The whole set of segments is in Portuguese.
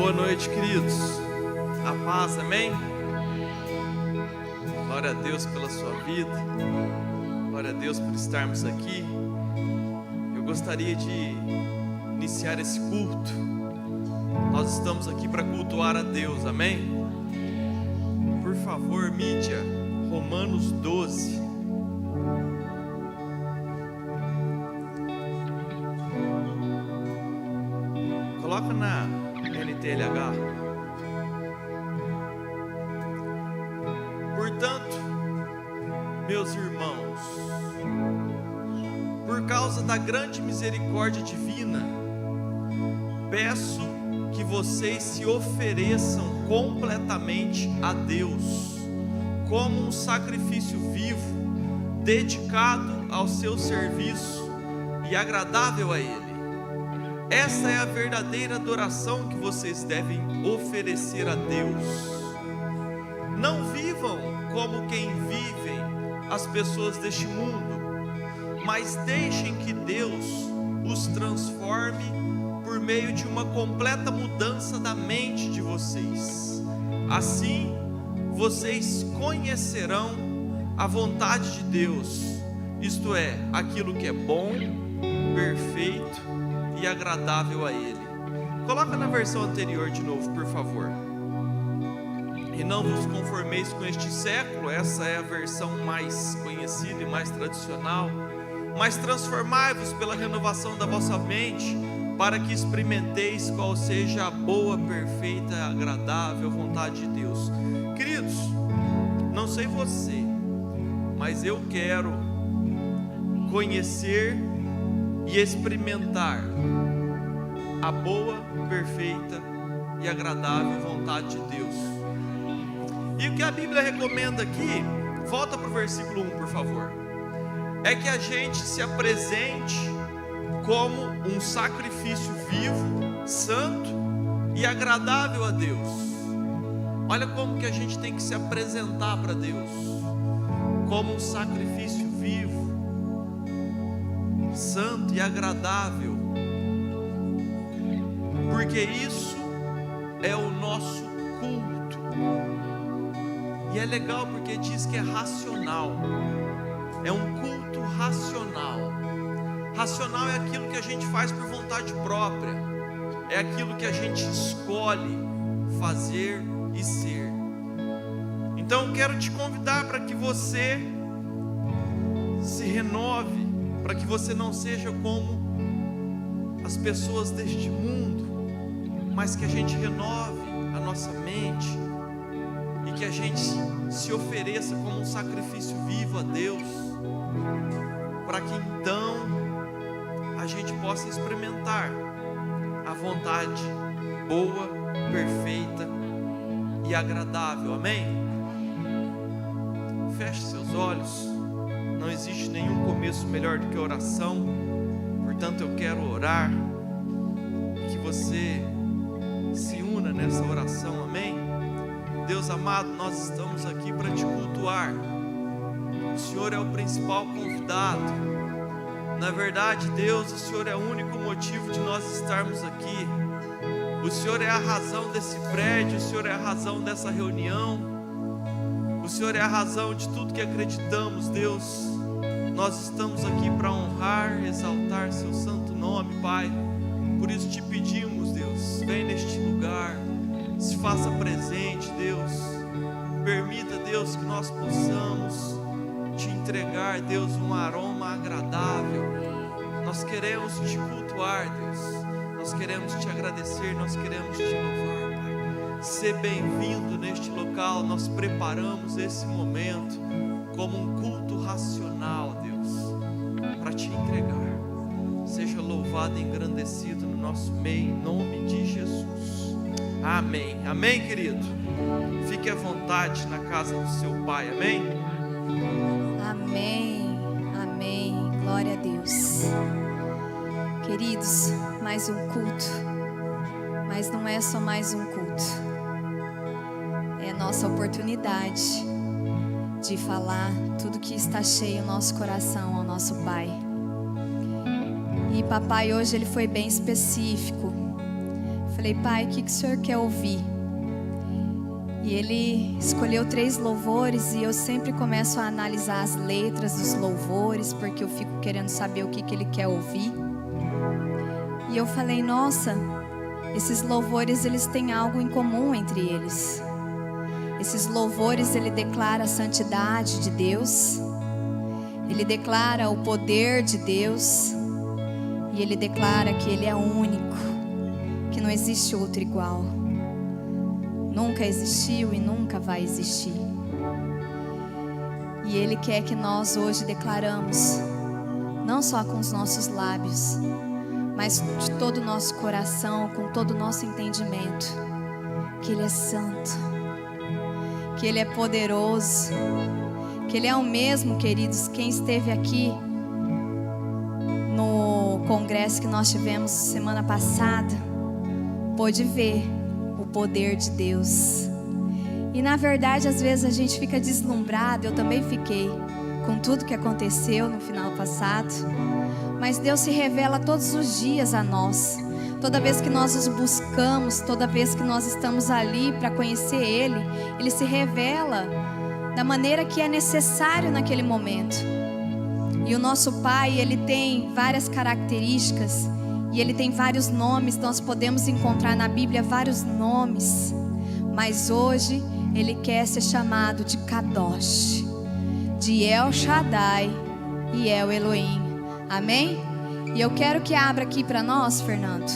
Boa noite, queridos. A paz, amém? Glória a Deus pela sua vida. Glória a Deus por estarmos aqui. Eu gostaria de iniciar esse culto. Nós estamos aqui para cultuar a Deus, amém? Por favor, mídia, Romanos 12. Coloca na NTLH. Portanto, meus irmãos, por causa da grande misericórdia divina, peço que vocês se ofereçam completamente a Deus, como um sacrifício vivo, dedicado ao seu serviço e agradável a Ele. Essa é a verdadeira adoração que vocês devem oferecer a Deus. Não vivam como quem vivem as pessoas deste mundo, mas deixem que Deus os transforme por meio de uma completa mudança da mente de vocês. Assim, vocês conhecerão a vontade de Deus, isto é, aquilo que é bom, perfeito e agradável a Ele. Coloca na versão anterior de novo, por favor. E não vos conformeis com este século, essa é a versão mais conhecida e mais tradicional, mas transformai-vos pela renovação da vossa mente, para que experimenteis qual seja a boa, perfeita e agradável vontade de Deus. Queridos, não sei você, mas eu quero conhecer e experimentar a boa, perfeita e agradável vontade de Deus. E o que a Bíblia recomenda aqui, volta para o versículo 1, por favor, é que a gente se apresente como um sacrifício vivo, santo e agradável a Deus. Olha como que a gente tem que se apresentar para Deus, como um sacrifício vivo, santo e agradável, porque isso é o nosso culto. E é legal porque diz que é racional, é um culto racional. Racional é aquilo que a gente faz por vontade própria, é aquilo que a gente escolhe fazer e ser. Então eu quero te convidar para que você se renove, para que você não seja como as pessoas deste mundo, mas que a gente renove a nossa mente e que a gente se ofereça como um sacrifício vivo a Deus, para que então a gente possa experimentar a vontade boa, perfeita e agradável, amém? Feche seus olhos. Não existe nenhum começo melhor do que a oração, portanto eu quero orar e que você se una nessa oração, amém? Deus amado, nós estamos aqui para te cultuar. O Senhor é o principal convidado. Na verdade, Deus, o Senhor é o único motivo de nós estarmos aqui. O Senhor é a razão desse prédio, o Senhor é a razão dessa reunião, o Senhor é a razão de tudo que acreditamos, Deus. Nós estamos aqui para honrar, exaltar seu santo nome, Pai. Por isso te pedimos, Deus, vem neste lugar, se faça presente, Deus. Permita, Deus, que nós possamos te entregar, Deus, um aroma agradável. Nós queremos te cultuar, Deus. Nós queremos te agradecer, nós queremos te louvar, Pai. Ser bem-vindo neste local. Nós preparamos esse momento como um culto racional, Deus, para te entregar. Seja louvado e engrandecido no nosso meio, em nome de Jesus. Amém. Amém, querido? Fique à vontade na casa do seu Pai. Amém? Amém. Amém. Glória a Deus. Queridos, mais um culto. Mas não é só mais um culto. É nossa oportunidade de falar tudo que está cheio no nosso coração ao nosso Pai. E papai hoje ele foi bem específico. Falei, pai, o que o senhor quer ouvir? E ele escolheu 3 louvores e eu sempre começo a analisar as letras dos louvores, porque eu fico querendo saber o que ele quer ouvir. E eu falei, nossa, esses louvores eles têm algo em comum entre eles. Esses louvores ele declara a santidade de Deus, ele declara o poder de Deus e ele declara que ele é único, que não existe outro igual. Nunca existiu e nunca vai existir. E ele quer que nós hoje declaramos, não só com os nossos lábios, mas de todo o nosso coração, com todo o nosso entendimento, que ele é santo, que ele é poderoso, que ele é o mesmo, queridos. Quem esteve aqui no congresso que nós tivemos semana passada, pôde ver o poder de Deus. E na verdade, às vezes a gente fica deslumbrado, eu também fiquei, com tudo que aconteceu no final passado. Mas Deus se revela todos os dias a nós. Toda vez que nós os buscamos, toda vez que nós estamos ali para conhecer Ele, Ele se revela da maneira que é necessário naquele momento. E o nosso Pai, Ele tem várias características e Ele tem vários nomes. Nós podemos encontrar na Bíblia vários nomes, mas hoje Ele quer ser chamado de Kadosh, de El Shaddai e El Elohim. Amém? E eu quero que abra aqui para nós, Fernando,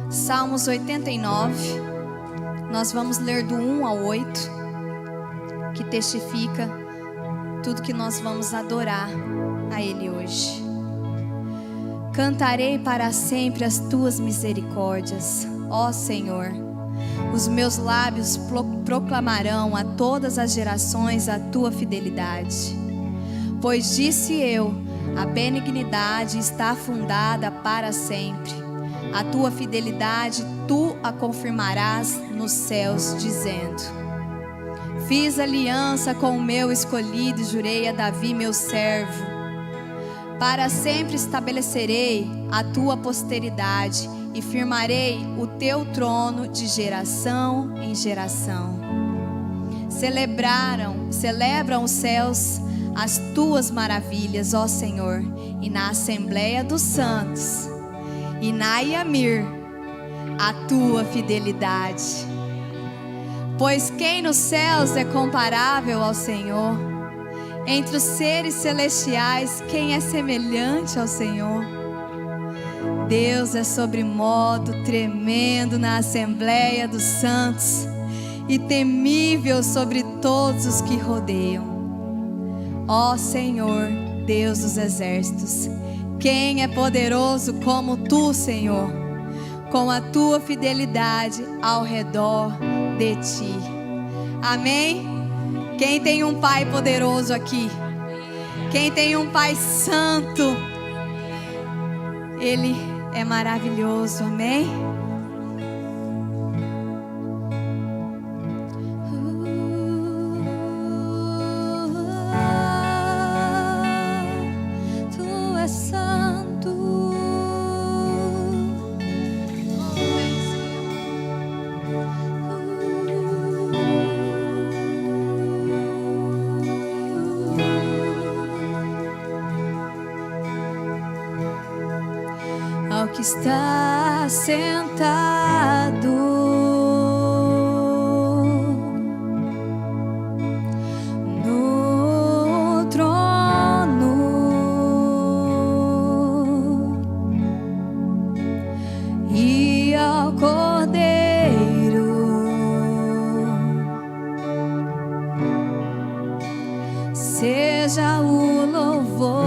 Salmos 89. Nós vamos ler do 1 ao 8, que testifica tudo que nós vamos adorar a Ele hoje. Cantarei para sempre as tuas misericórdias, ó Senhor. Os meus lábios proclamarão a todas as gerações a tua fidelidade. Pois disse eu, a benignidade está fundada para sempre. A tua fidelidade tu a confirmarás nos céus, dizendo: fiz aliança com o meu escolhido e jurei a Davi meu servo. Para sempre estabelecerei a tua posteridade e firmarei o teu trono de geração em geração. Celebram os céus as tuas maravilhas, ó Senhor, e na Assembleia dos Santos, e na Yamir, a tua fidelidade. Pois quem nos céus é comparável ao Senhor? Entre os seres celestiais, quem é semelhante ao Senhor? Deus é sobremodo tremendo na Assembleia dos Santos e temível sobre todos os que rodeiam. Ó Senhor, Deus dos exércitos, quem é poderoso como tu, Senhor, com a tua fidelidade ao redor de ti. Amém? Quem tem um Pai poderoso aqui? Quem tem um Pai santo? Ele é maravilhoso, amém? Tu és santo. Ao que está sentado no trono, e ao Cordeiro seja o louvor.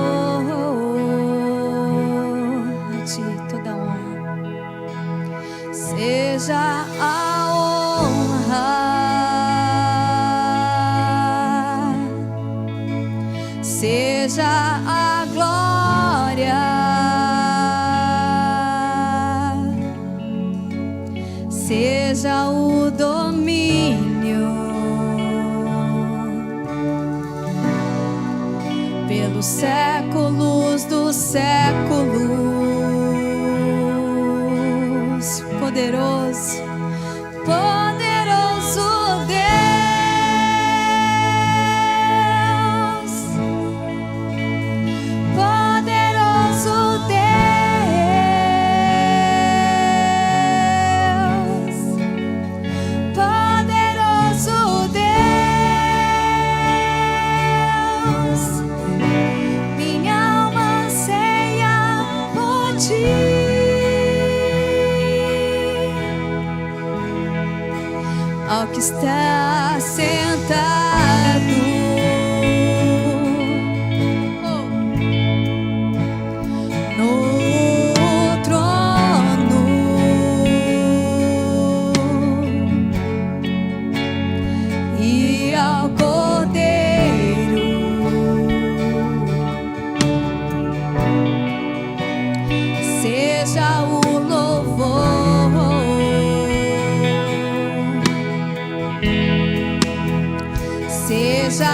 Toda honra seja a honra, seja a glória, seja o domínio pelos séculos dos séculos. Poderoso, poderoso Deus, poderoso Deus, poderoso Deus, minha alma anseia por ti. Ao que está sentado no trono, e ao Cordeiro, seja o louvor, seja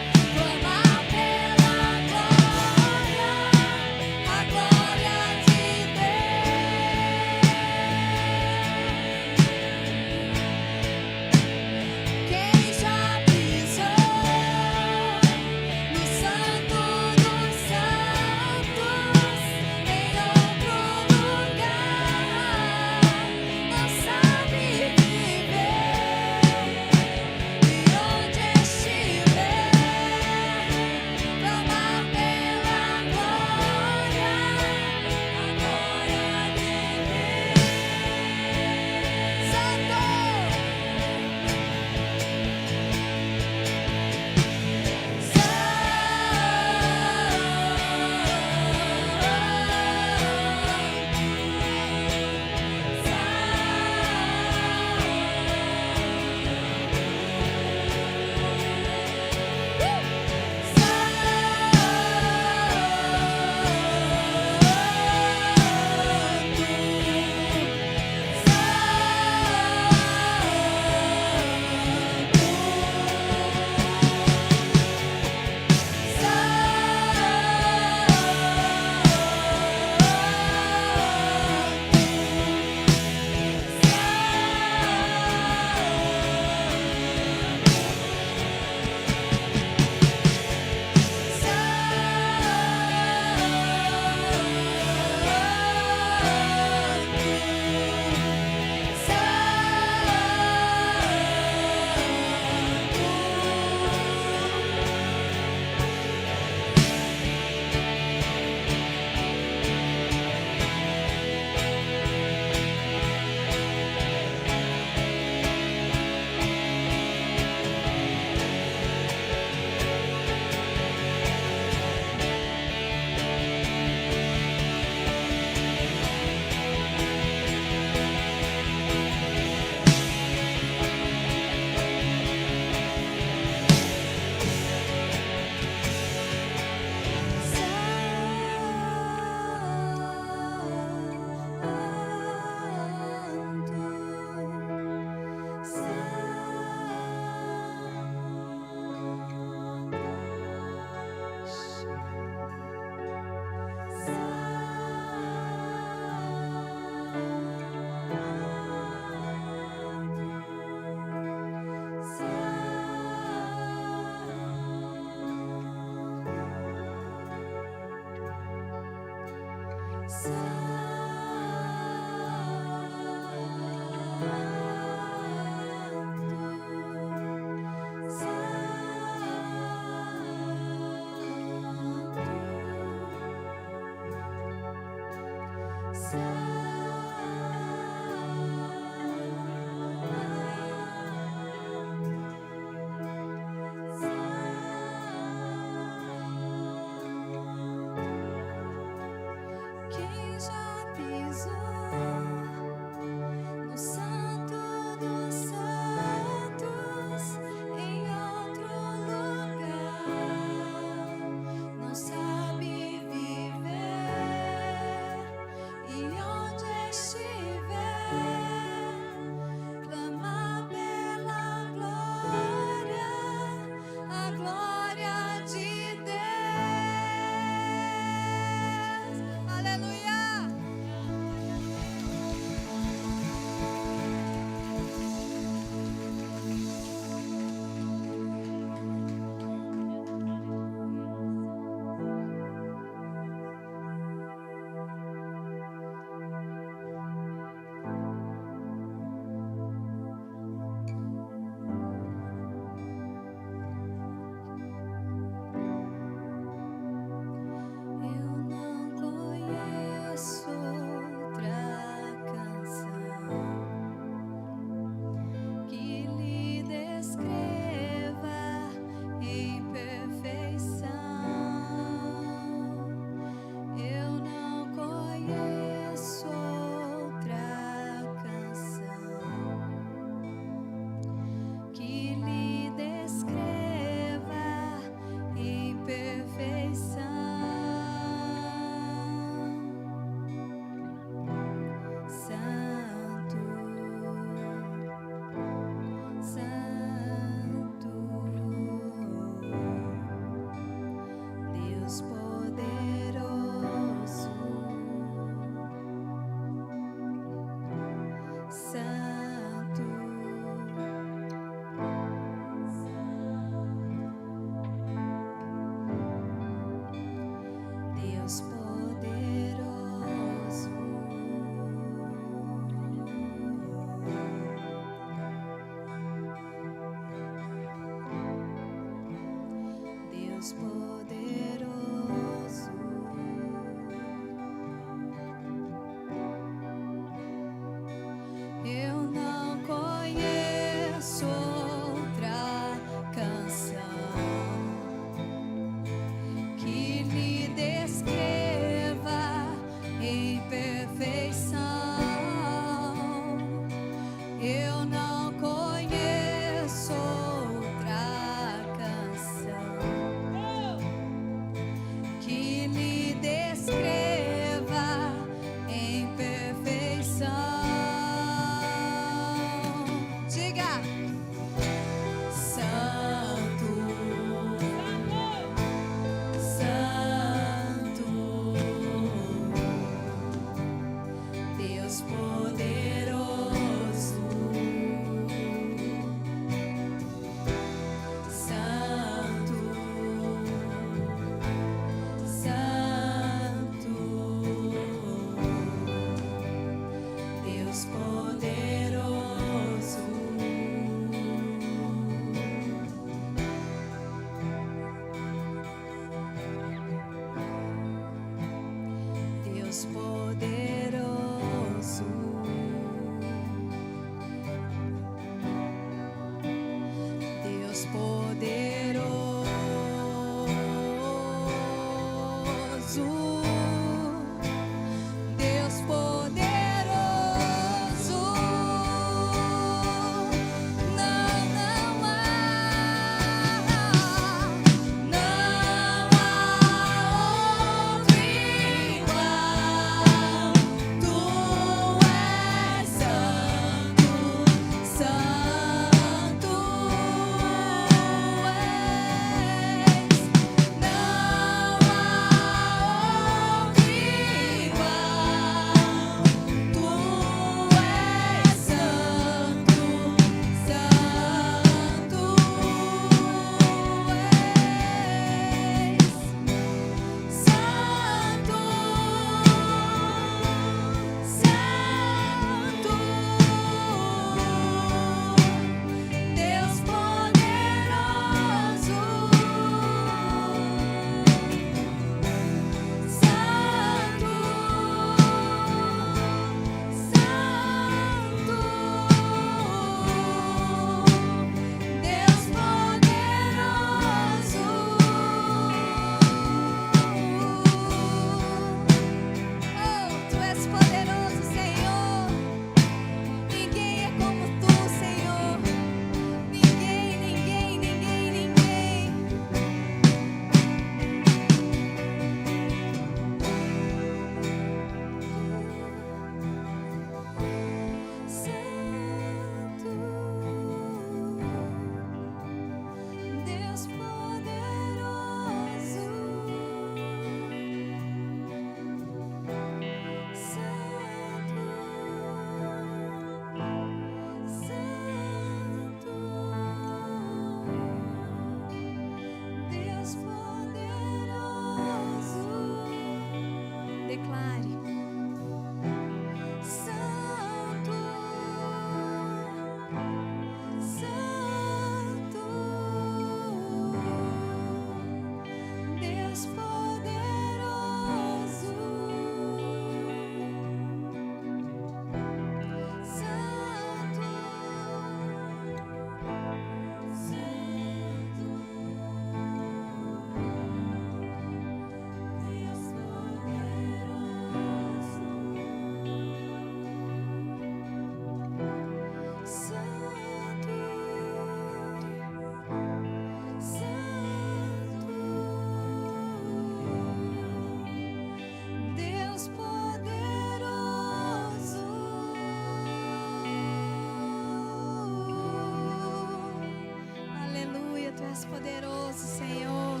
poderoso, Senhor.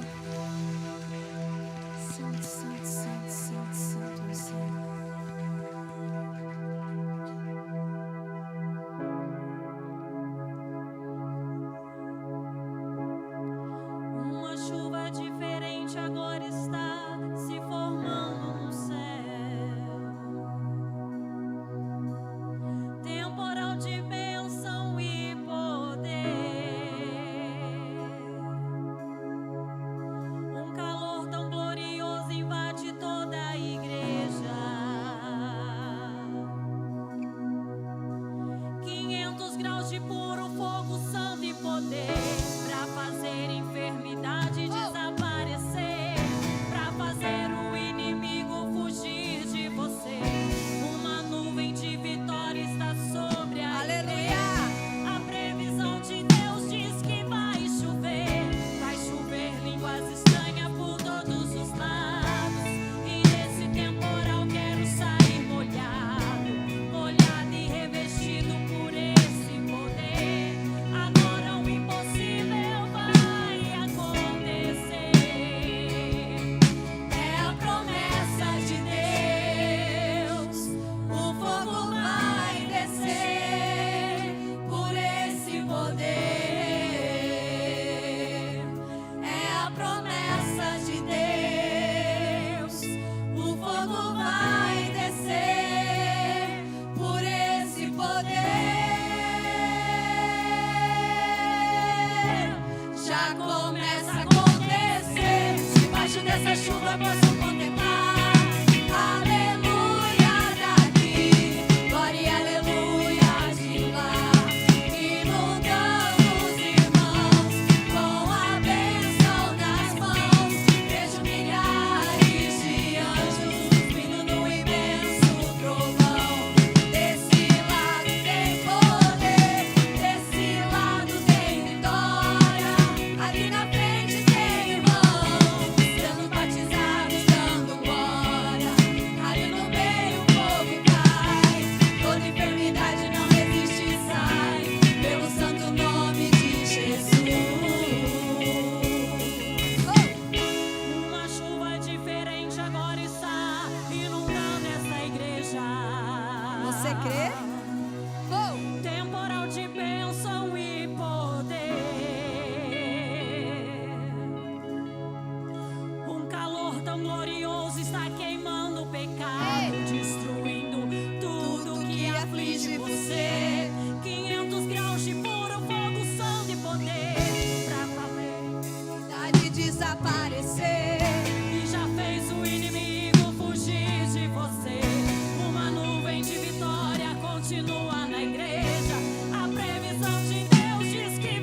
Santo, santo, santo, santo, santo é o Senhor. Uma chuva diferente agora está se formando no céu. Temporal de bênção e poder. Um calor tão glorioso invade toda a igreja. 500 graus de puro fogo, santo e poder, pra fazer enfermidade desaparecer, pra fazer o inimigo fugir de você. Uma nuvem de vitória está sobre a Aleluia. igreja. A previsão de Deus diz que vai chover línguas estranhas por todos os lados. E nesse temporal quero sair molhado e revestido por esse poder. Agora o impossível vai acontecer. É a promessa de Deus. O fogo vai descer por esse poder. É a promessa de Deus. O fogo vai descer por esse poder. Já começa a acontecer. Debaixo dessa chuva posso contemplar. Aleluia daqui, glória e aleluia de lá. Inundando os irmãos com a bênção nas mãos. Vejo milhares de anjos vindo no imenso trovão. Desse lado tem poder, desse lado tem vitória. Ali na frente tem irmãos sendo batizados, dando glória. Ali no meio o fogo cai, toda enfermidade não resiste e sai, pelo santo nome de Jesus. Uma chuva diferente agora está inundando essa igreja. Você crê? Oh! Temporal de bênção e poder. Um calor tão glorioso está queimando o pecado, destruindo tudo que aflige você. 500 graus de puro fogo, santo e poder, pra fazer Verdade desaparecer. e já fez o inimigo fugir de você. Uma nuvem de vitória continua na igreja. A previsão de Deus diz que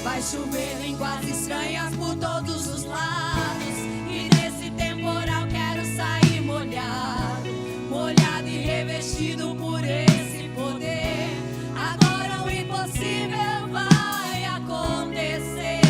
vai chover línguas estranhas por todos os lados. E nesse temporal quero sair molhado e revestido por esse poder. Agora o impossível vai acontecer.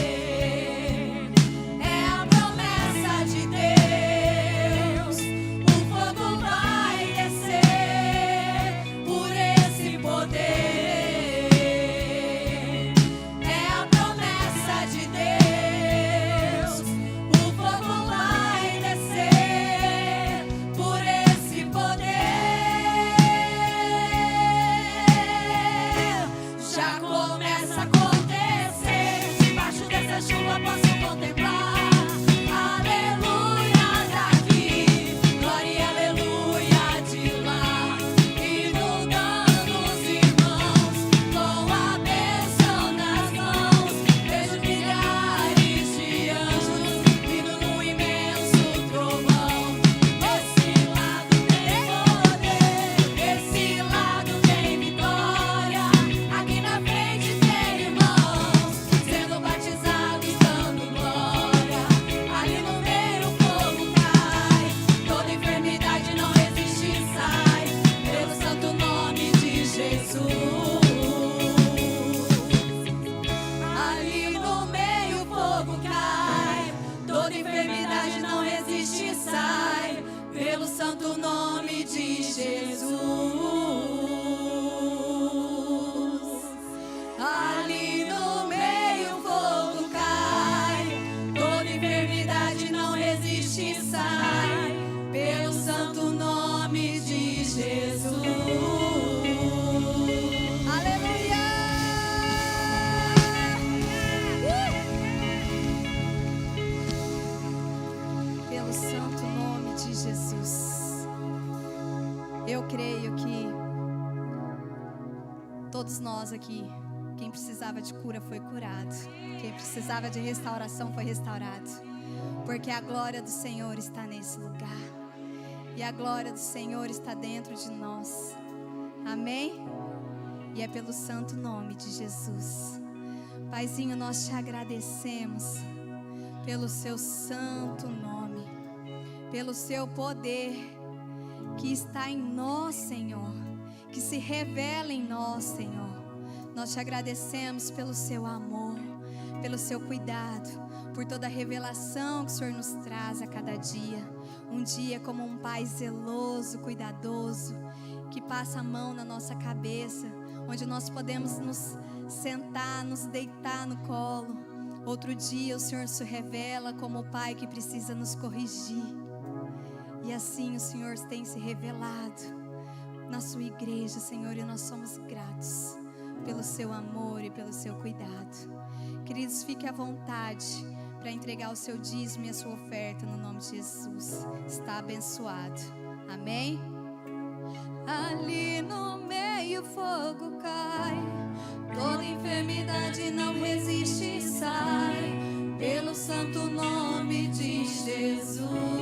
santo nome de Jesus. Eu creio que todos nós aqui, quem precisava de cura foi curado, quem precisava de restauração foi restaurado, porque a glória do Senhor está nesse lugar e a glória do Senhor está dentro de nós. Amém? E é pelo santo nome de Jesus. Paizinho, nós te agradecemos pelo seu santo nome, pelo seu poder que está em nós, Senhor, que se revela em nós, Senhor. Nós te agradecemos pelo seu amor, pelo seu cuidado, por toda a revelação que o Senhor nos traz a cada dia. Um dia como um pai zeloso, cuidadoso, que passa a mão na nossa cabeça, onde nós podemos nos sentar, nos deitar no colo. Outro dia o Senhor se revela como o pai que precisa nos corrigir. E assim o Senhor tem se revelado na sua igreja, Senhor, e nós somos gratos pelo seu amor e pelo seu cuidado. Queridos, fique à vontade para entregar o seu dízimo e a sua oferta no nome de Jesus. Está abençoado. Amém? Ali no meio o fogo cai, toda enfermidade não resiste e sai, pelo santo nome de Jesus.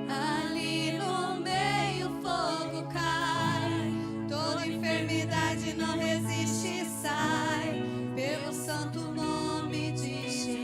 Ali no meio o fogo cai, toda enfermidade não resiste e sai, pelo santo nome de Jesus.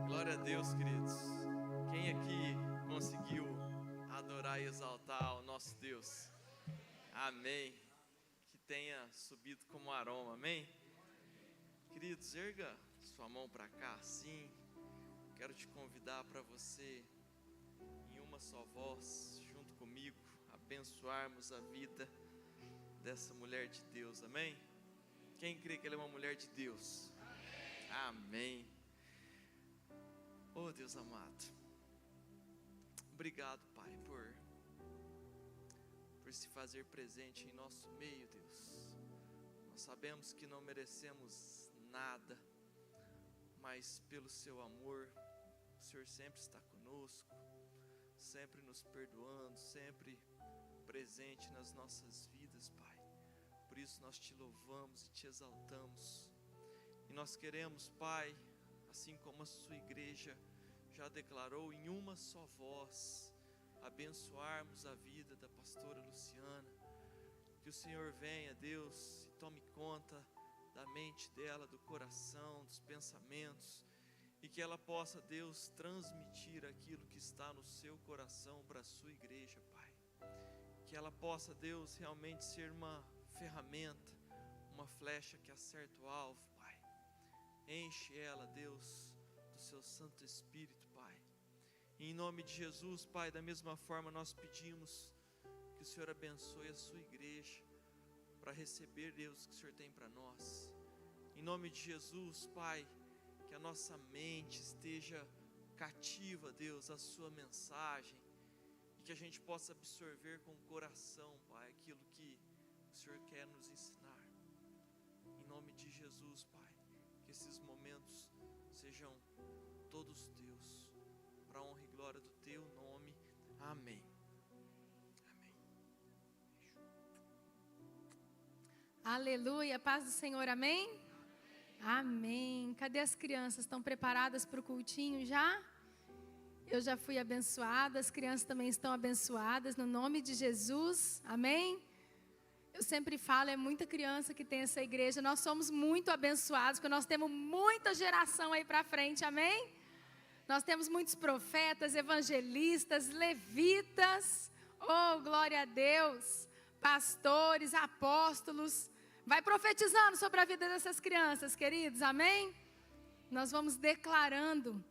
Glória a Deus, queridos. Quem aqui conseguiu adorar e exaltar o nosso Deus? Amém. Que tenha subido como aroma, amém? Queridos, erga sua mão para cá, assim. Quero te convidar para você, em uma só voz, junto comigo, abençoarmos a vida dessa mulher de Deus, amém? Quem crê que ela é uma mulher de Deus? Amém. Oh, Deus amado, obrigado, Pai, por se fazer presente em nosso meio, Deus. Nós sabemos que não merecemos nada, mas pelo seu amor, o Senhor sempre está conosco, sempre nos perdoando, sempre presente nas nossas vidas, Pai. Por isso nós te louvamos e te exaltamos, e nós queremos, Pai, assim como a sua igreja já declarou em uma só voz, abençoarmos a vida da pastora Luciana. Que o Senhor venha, Deus, e tome conta da mente dela, do coração, dos pensamentos, e que ela possa, Deus, transmitir aquilo que está no seu coração para a sua igreja, Pai. Que ela possa, Deus, realmente ser uma ferramenta, uma flecha que acerta o alvo, Pai. Enche ela, Deus, do seu Santo Espírito, Pai. E em nome de Jesus, Pai, da mesma forma nós pedimos que o Senhor abençoe a sua igreja para receber, Deus, o que o Senhor tem para nós. Em nome de Jesus, Pai, que a nossa mente esteja cativa, Deus, à sua mensagem, e que a gente possa absorver com o coração, Pai, aquilo que o Senhor quer nos ensinar. Em nome de Jesus, Pai, que esses momentos sejam todos teus, para a honra e glória do teu nome. Amém. Amém. Aleluia, paz do Senhor, amém? Amém. Cadê as crianças? Estão preparadas para o cultinho já? Eu já fui abençoada, as crianças também estão abençoadas, no nome de Jesus, amém? Eu sempre falo, é muita criança que tem essa igreja, nós somos muito abençoados, porque nós temos muita geração aí para frente, amém? Nós temos muitos profetas, evangelistas, levitas, oh, glória a Deus, pastores, apóstolos. Vai profetizando sobre a vida dessas crianças, queridos, amém? Nós vamos declarando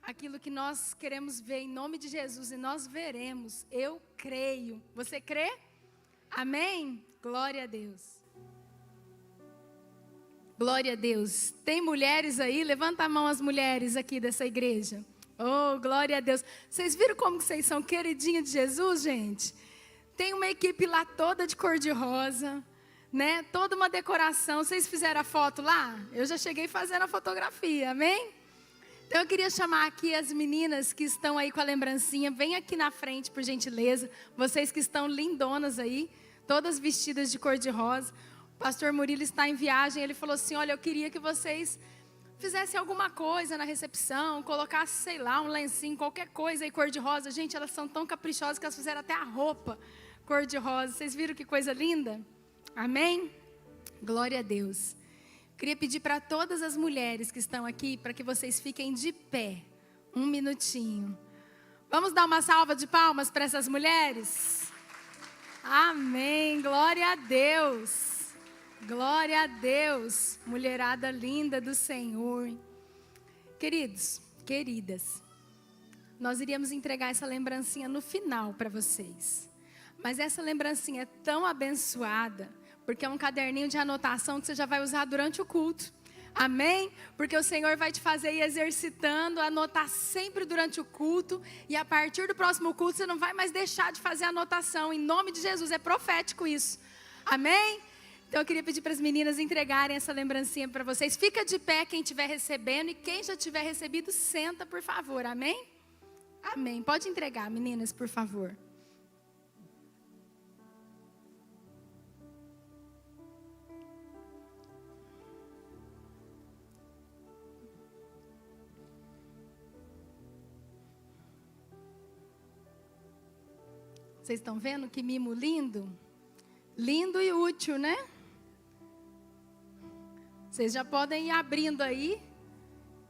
aquilo que nós queremos ver em nome de Jesus, e nós veremos. Eu creio. Você crê? Amém? Glória a Deus. Glória a Deus. Tem mulheres aí? Levanta a mão as mulheres aqui dessa igreja. Oh, glória a Deus. Vocês viram como que vocês são queridinhas de Jesus, gente? Tem uma equipe lá toda de cor-de-rosa, né? Toda uma decoração. Vocês fizeram a foto lá? Eu já cheguei fazendo a fotografia, amém? Então eu queria chamar aqui as meninas que estão aí com a lembrancinha. Vem aqui na frente, por gentileza. Vocês que estão lindonas aí, todas vestidas de cor-de-rosa. O pastor Murilo está em viagem. Ele falou assim, olha, eu queria que vocês fizessem alguma coisa na recepção, colocassem, sei lá, um lencinho, qualquer coisa aí cor-de-rosa. Gente, elas são tão caprichosas que elas fizeram até a roupa cor-de-rosa. Vocês viram que coisa linda? Amém? Glória a Deus. Queria pedir para todas as mulheres que estão aqui, para que vocês fiquem de pé, um minutinho. Vamos dar uma salva de palmas para essas mulheres? Amém, glória a Deus. Glória a Deus, mulherada linda do Senhor. Queridos, queridas, nós iríamos entregar essa lembrancinha no final para vocês. Mas essa lembrancinha é tão abençoada, porque é um caderninho de anotação que você já vai usar durante o culto. Amém? Porque o Senhor vai te fazer ir exercitando, anotar sempre durante o culto. E a partir do próximo culto você não vai mais deixar de fazer anotação. Em nome de Jesus, é profético isso. Amém? Então eu queria pedir para as meninas entregarem essa lembrancinha para vocês. Fica de pé quem estiver recebendo, e quem já tiver recebido, senta, por favor. Amém? Amém. Pode entregar, meninas, por favor. Vocês estão vendo que mimo lindo? Lindo e útil, né? Vocês já podem ir abrindo aí,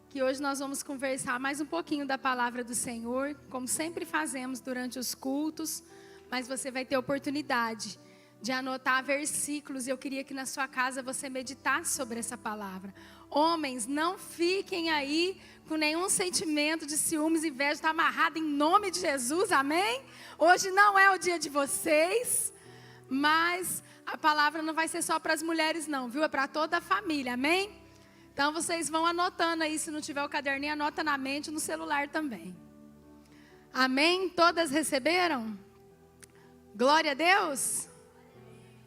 que hoje nós vamos conversar mais um pouquinho da palavra do Senhor, como sempre fazemos durante os cultos, mas você vai ter oportunidade de anotar versículos, e eu queria que na sua casa você meditasse sobre essa palavra. Homens, não fiquem aí com nenhum sentimento de ciúmes e inveja, está amarrado em nome de Jesus, amém? Hoje não é o dia de vocês, mas a palavra não vai ser só para as mulheres não, viu? É para toda a família, amém? Então vocês vão anotando aí, se não tiver o caderninho, anota na mente, no celular também. Amém? Todas receberam? Glória a Deus?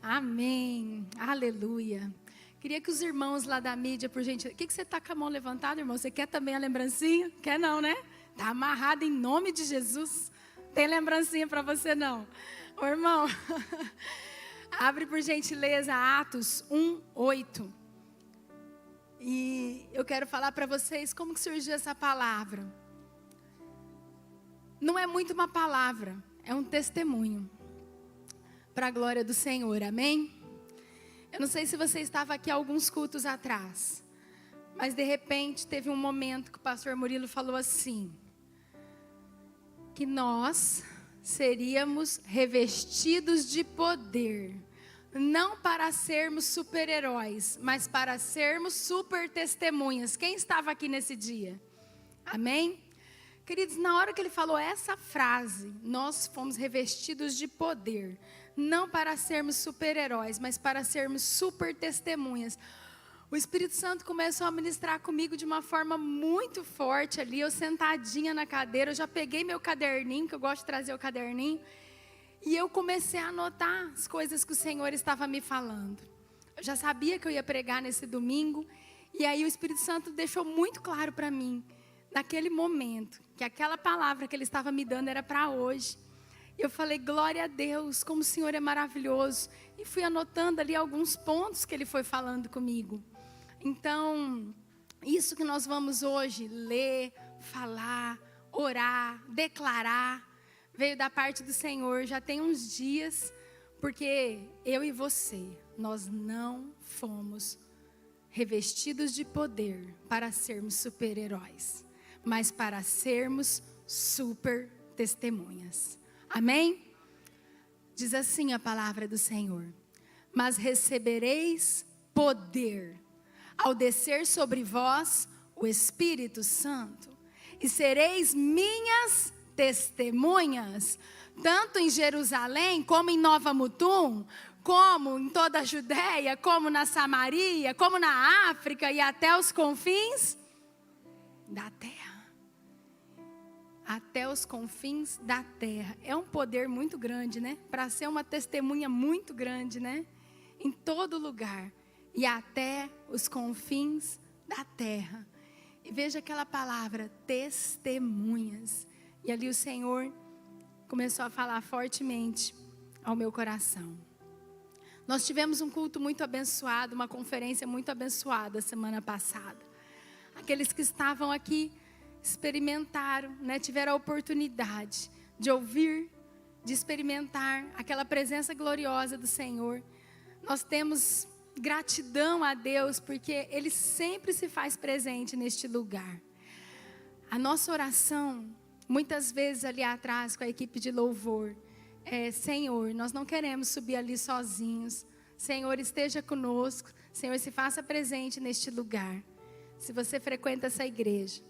Amém, aleluia. Queria que os irmãos lá da mídia, por gentileza. O que você está com a mão levantada, irmão? Você quer também a lembrancinha? Quer não, né? Está amarrado em nome de Jesus. Tem lembrancinha para você não. Ô irmão, abre por gentileza Atos 1:8. E eu quero falar para vocês como que surgiu essa palavra. Não é muito uma palavra, é um testemunho para a glória do Senhor, amém? Eu não sei se você estava aqui alguns cultos atrás, mas de repente teve um momento que o pastor Murilo falou assim, que nós seríamos revestidos de poder, não para sermos super-heróis, mas para sermos super testemunhas. Quem estava aqui nesse dia? Amém? Queridos, na hora que ele falou essa frase, nós fomos revestidos de poder, não para sermos super-heróis, mas para sermos super testemunhas. O Espírito Santo começou a ministrar comigo de uma forma muito forte ali, eu sentadinha na cadeira, eu já peguei meu caderninho, que eu gosto de trazer o caderninho, e eu comecei a anotar as coisas que o Senhor estava me falando. Eu já sabia que eu ia pregar nesse domingo, e aí o Espírito Santo deixou muito claro para mim, naquele momento, que aquela palavra que Ele estava me dando era para hoje. Eu falei, glória a Deus, como o Senhor é maravilhoso. E fui anotando ali alguns pontos que Ele foi falando comigo. Então, isso que nós vamos hoje ler, falar, orar, declarar, veio da parte do Senhor já tem uns dias, porque eu e você, nós não fomos revestidos de poder para sermos super-heróis, mas para sermos super testemunhas. Amém? Diz assim a palavra do Senhor: mas recebereis poder ao descer sobre vós o Espírito Santo, e sereis minhas testemunhas, tanto em Jerusalém, como em Nova Mutum, como em toda a Judéia, como na Samaria, como na África e até os confins da terra. Até os confins da terra. É um poder muito grande, né? Para ser uma testemunha muito grande, né? Em todo lugar. E até os confins da terra. E veja aquela palavra, testemunhas. E ali o Senhor começou a falar fortemente ao meu coração. Nós tivemos um culto muito abençoado, uma conferência muito abençoada semana passada. Aqueles que estavam aqui experimentaram, né, tiveram a oportunidade de ouvir, de experimentar aquela presença gloriosa do Senhor. Nós temos gratidão a Deus porque Ele sempre se faz presente neste lugar. A nossa oração, muitas vezes ali atrás com a equipe de louvor, Senhor, nós não queremos subir ali sozinhos. Senhor, esteja conosco. Senhor, se faça presente neste lugar. Se você frequenta essa igreja,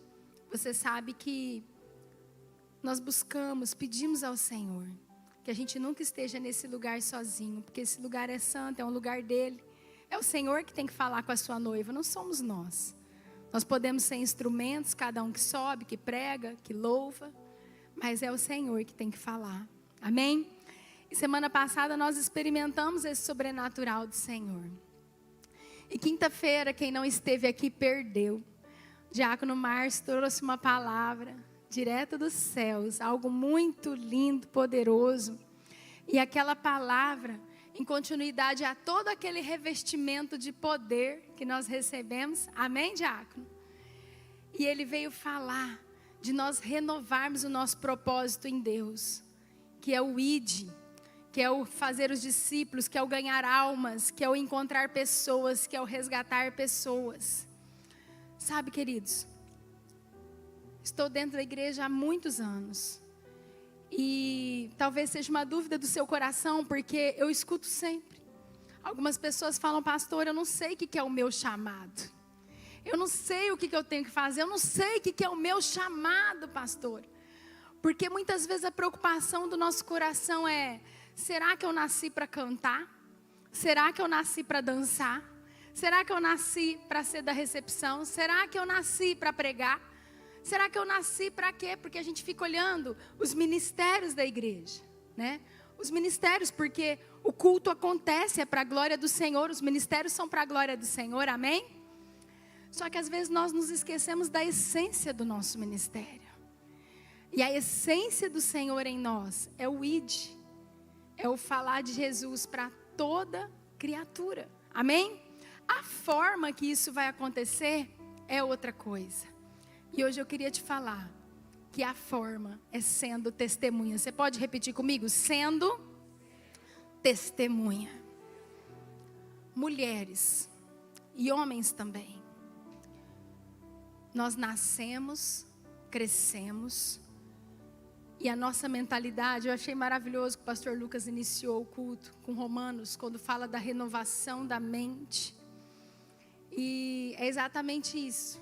você sabe que nós buscamos, pedimos ao Senhor que a gente nunca esteja nesse lugar sozinho, porque esse lugar é santo, é um lugar dele. É o Senhor que tem que falar com a sua noiva, não somos nós. Nós podemos ser instrumentos, cada um que sobe, que prega, que louva, mas é o Senhor que tem que falar. Amém? E semana passada nós experimentamos esse sobrenatural do Senhor. E quinta-feira, quem não esteve aqui perdeu. O diácono Márcio trouxe uma palavra direto dos céus, algo muito lindo, poderoso. E aquela palavra, em continuidade a todo aquele revestimento de poder que nós recebemos. Amém, diácono? E ele veio falar de nós renovarmos o nosso propósito em Deus, que é o ID, que é o fazer os discípulos, que é o ganhar almas, que é o encontrar pessoas, que é o resgatar pessoas. Sabe, queridos, estou dentro da igreja há muitos anos. E talvez seja uma dúvida do seu coração, porque eu escuto sempre. Algumas pessoas falam, pastor, eu não sei o que é o meu chamado. Eu não sei o que eu tenho que fazer, eu não sei o que é o meu chamado, pastor. Porque muitas vezes a preocupação do nosso coração é, será que eu nasci para cantar? Será que eu nasci para dançar? Será que eu nasci para ser da recepção? Será que eu nasci para pregar? Será que eu nasci para quê? Porque a gente fica olhando os ministérios da igreja, né? Os ministérios, porque o culto acontece, é para a glória do Senhor, os ministérios são para a glória do Senhor, amém? Só que às vezes nós nos esquecemos da essência do nosso ministério. E a essência do Senhor em nós é o ID, é o falar de Jesus para toda criatura, amém? A forma que isso vai acontecer é outra coisa. E hoje eu queria te falar que a forma é sendo testemunha. Você pode repetir comigo? Sendo testemunha. Mulheres e homens também. Nós nascemos, crescemos. E a nossa mentalidade, eu achei maravilhoso que o pastor Lucas iniciou o culto com Romanos, quando fala da renovação da mente. E é exatamente isso.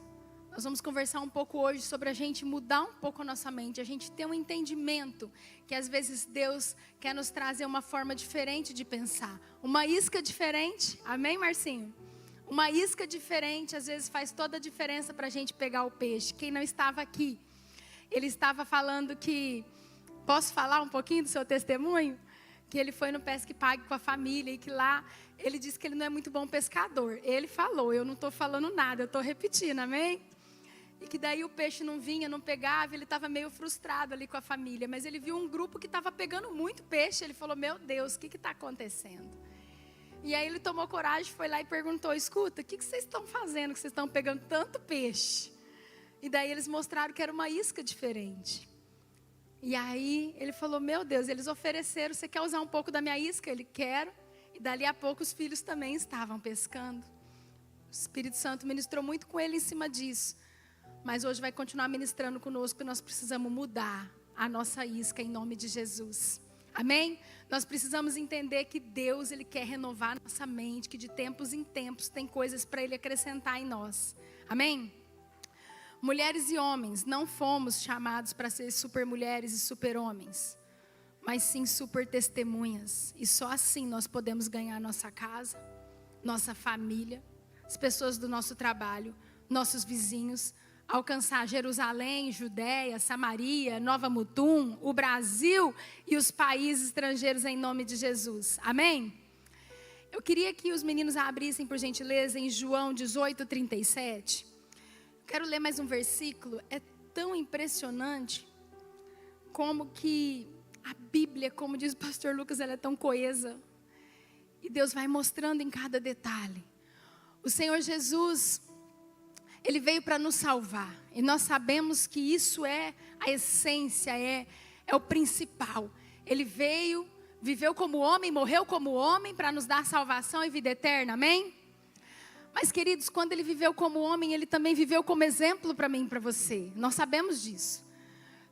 Nós vamos conversar um pouco hoje sobre a gente mudar um pouco a nossa mente, a gente ter um entendimento que às vezes Deus quer nos trazer uma forma diferente de pensar. Uma isca diferente, amém, Marcinho? Uma isca diferente às vezes faz toda a diferença para a gente pegar o peixe. Quem não estava aqui, ele estava falando que, posso falar um pouquinho do seu testemunho? Que ele foi no Pesca e Pague com a família e que lá ele disse que ele não é muito bom pescador. Ele falou, eu não estou falando nada, eu estou repetindo, amém? E que daí o peixe não vinha, não pegava, ele estava meio frustrado ali com a família. Mas ele viu um grupo que estava pegando muito peixe, ele falou, meu Deus, o que está acontecendo? E aí ele tomou coragem, foi lá e perguntou, escuta, o que vocês estão fazendo que vocês estão pegando tanto peixe? E daí eles mostraram que era uma isca diferente. E aí ele falou, meu Deus, eles ofereceram, você quer usar um pouco da minha isca? Ele, quero. E dali a pouco os filhos também estavam pescando. O Espírito Santo ministrou muito com ele em cima disso. Mas hoje vai continuar ministrando conosco, que nós precisamos mudar a nossa isca em nome de Jesus. Amém? Nós precisamos entender que Deus, Ele quer renovar a nossa mente, que de tempos em tempos tem coisas para Ele acrescentar em nós. Amém? Mulheres e homens, não fomos chamados para ser super mulheres e super homens, mas sim super testemunhas. E só assim nós podemos ganhar nossa casa, nossa família, as pessoas do nosso trabalho, nossos vizinhos, alcançar Jerusalém, Judéia, Samaria, Nova Mutum, o Brasil e os países estrangeiros em nome de Jesus. Amém? Eu queria que os meninos abrissem, por gentileza, em João 18:37. Quero ler mais um versículo. É tão impressionante como que a Bíblia, como diz o pastor Lucas, ela é tão coesa. E Deus vai mostrando em cada detalhe. O Senhor Jesus, Ele veio para nos salvar. E nós sabemos que isso é a essência, é o principal. Ele veio, viveu como homem, morreu como homem para nos dar salvação e vida eterna. Amém? Mas, queridos, quando Ele viveu como homem, Ele também viveu como exemplo para mim e para você. Nós sabemos disso.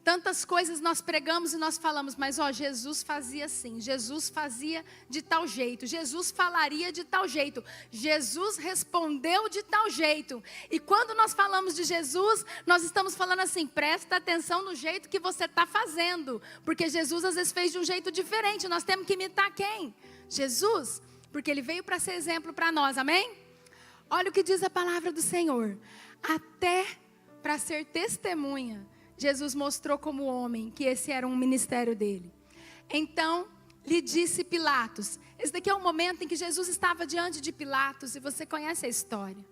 Tantas coisas nós pregamos e nós falamos, mas Jesus fazia assim, Jesus fazia de tal jeito, Jesus falaria de tal jeito, Jesus respondeu de tal jeito. E quando nós falamos de Jesus, nós estamos falando assim, presta atenção no jeito que você está fazendo, porque Jesus às vezes fez de um jeito diferente. Nós temos que imitar quem? Jesus, porque Ele veio para ser exemplo para nós, amém? Olha o que diz a palavra do Senhor, até para ser testemunha, Jesus mostrou como homem que esse era um ministério dele. Então, lhe disse Pilatos. Esse daqui é o momento em que Jesus estava diante de Pilatos, e você conhece a história.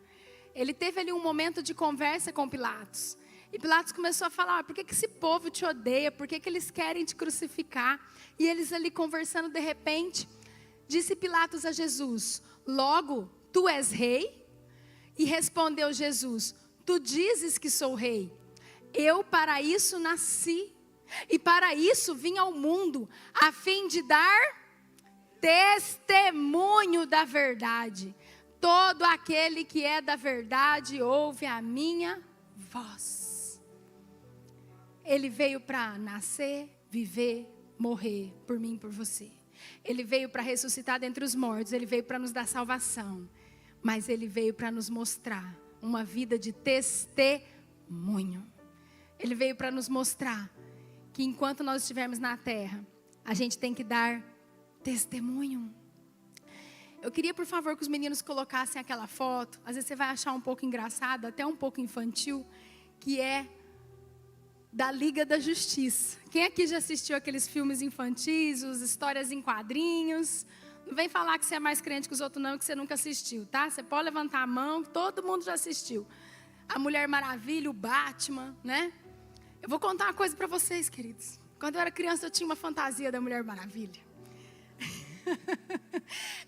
Ele teve ali um momento de conversa com Pilatos. E Pilatos começou a falar, por que esse povo te odeia? Por que eles querem te crucificar? E eles ali conversando, de repente, disse Pilatos a Jesus, logo, tu és rei? E respondeu Jesus, tu dizes que sou rei. Eu para isso nasci, e para isso vim ao mundo, a fim de dar testemunho da verdade. Todo aquele que é da verdade ouve a minha voz. Ele veio para nascer, viver, morrer por mim e por você. Ele veio para ressuscitar dentre os mortos, Ele veio para nos dar salvação. Mas Ele veio para nos mostrar uma vida de testemunho. Ele veio para nos mostrar que enquanto nós estivermos na terra, a gente tem que dar testemunho. Eu queria, por favor, que os meninos colocassem aquela foto. Às vezes você vai achar um pouco engraçado, até um pouco infantil, que é da Liga da Justiça. Quem aqui já assistiu aqueles filmes infantis, as histórias em quadrinhos? Não vem falar que você é mais crente que os outros não, que você nunca assistiu, tá? Você pode levantar a mão, todo mundo já assistiu. A Mulher Maravilha, o Batman, né? Eu vou contar uma coisa para vocês, queridos. Quando eu era criança, eu tinha uma fantasia da Mulher Maravilha.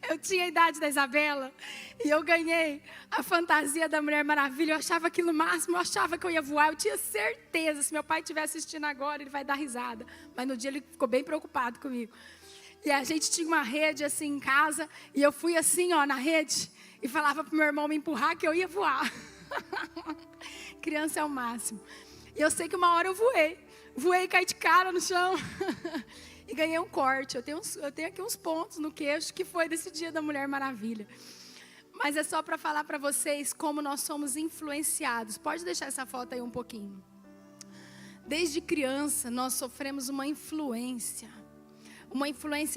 Eu tinha a idade da Isabela e eu ganhei a fantasia da Mulher Maravilha. Eu achava aquilo o máximo, eu achava que eu ia voar. Eu tinha certeza, se meu pai estiver assistindo agora, ele vai dar risada. Mas no dia ele ficou bem preocupado comigo. E a gente tinha uma rede assim em casa, e eu fui assim, ó, na rede, e falava pro meu irmão me empurrar que eu ia voar. Criança é o máximo. E eu sei que uma hora eu voei e caí de cara no chão. E ganhei um corte. Eu tenho aqui uns pontos no queixo, que foi desse dia da Mulher Maravilha. Mas é só para falar para vocês como nós somos influenciados. Pode deixar essa foto aí um pouquinho. Desde criança nós sofremos uma influência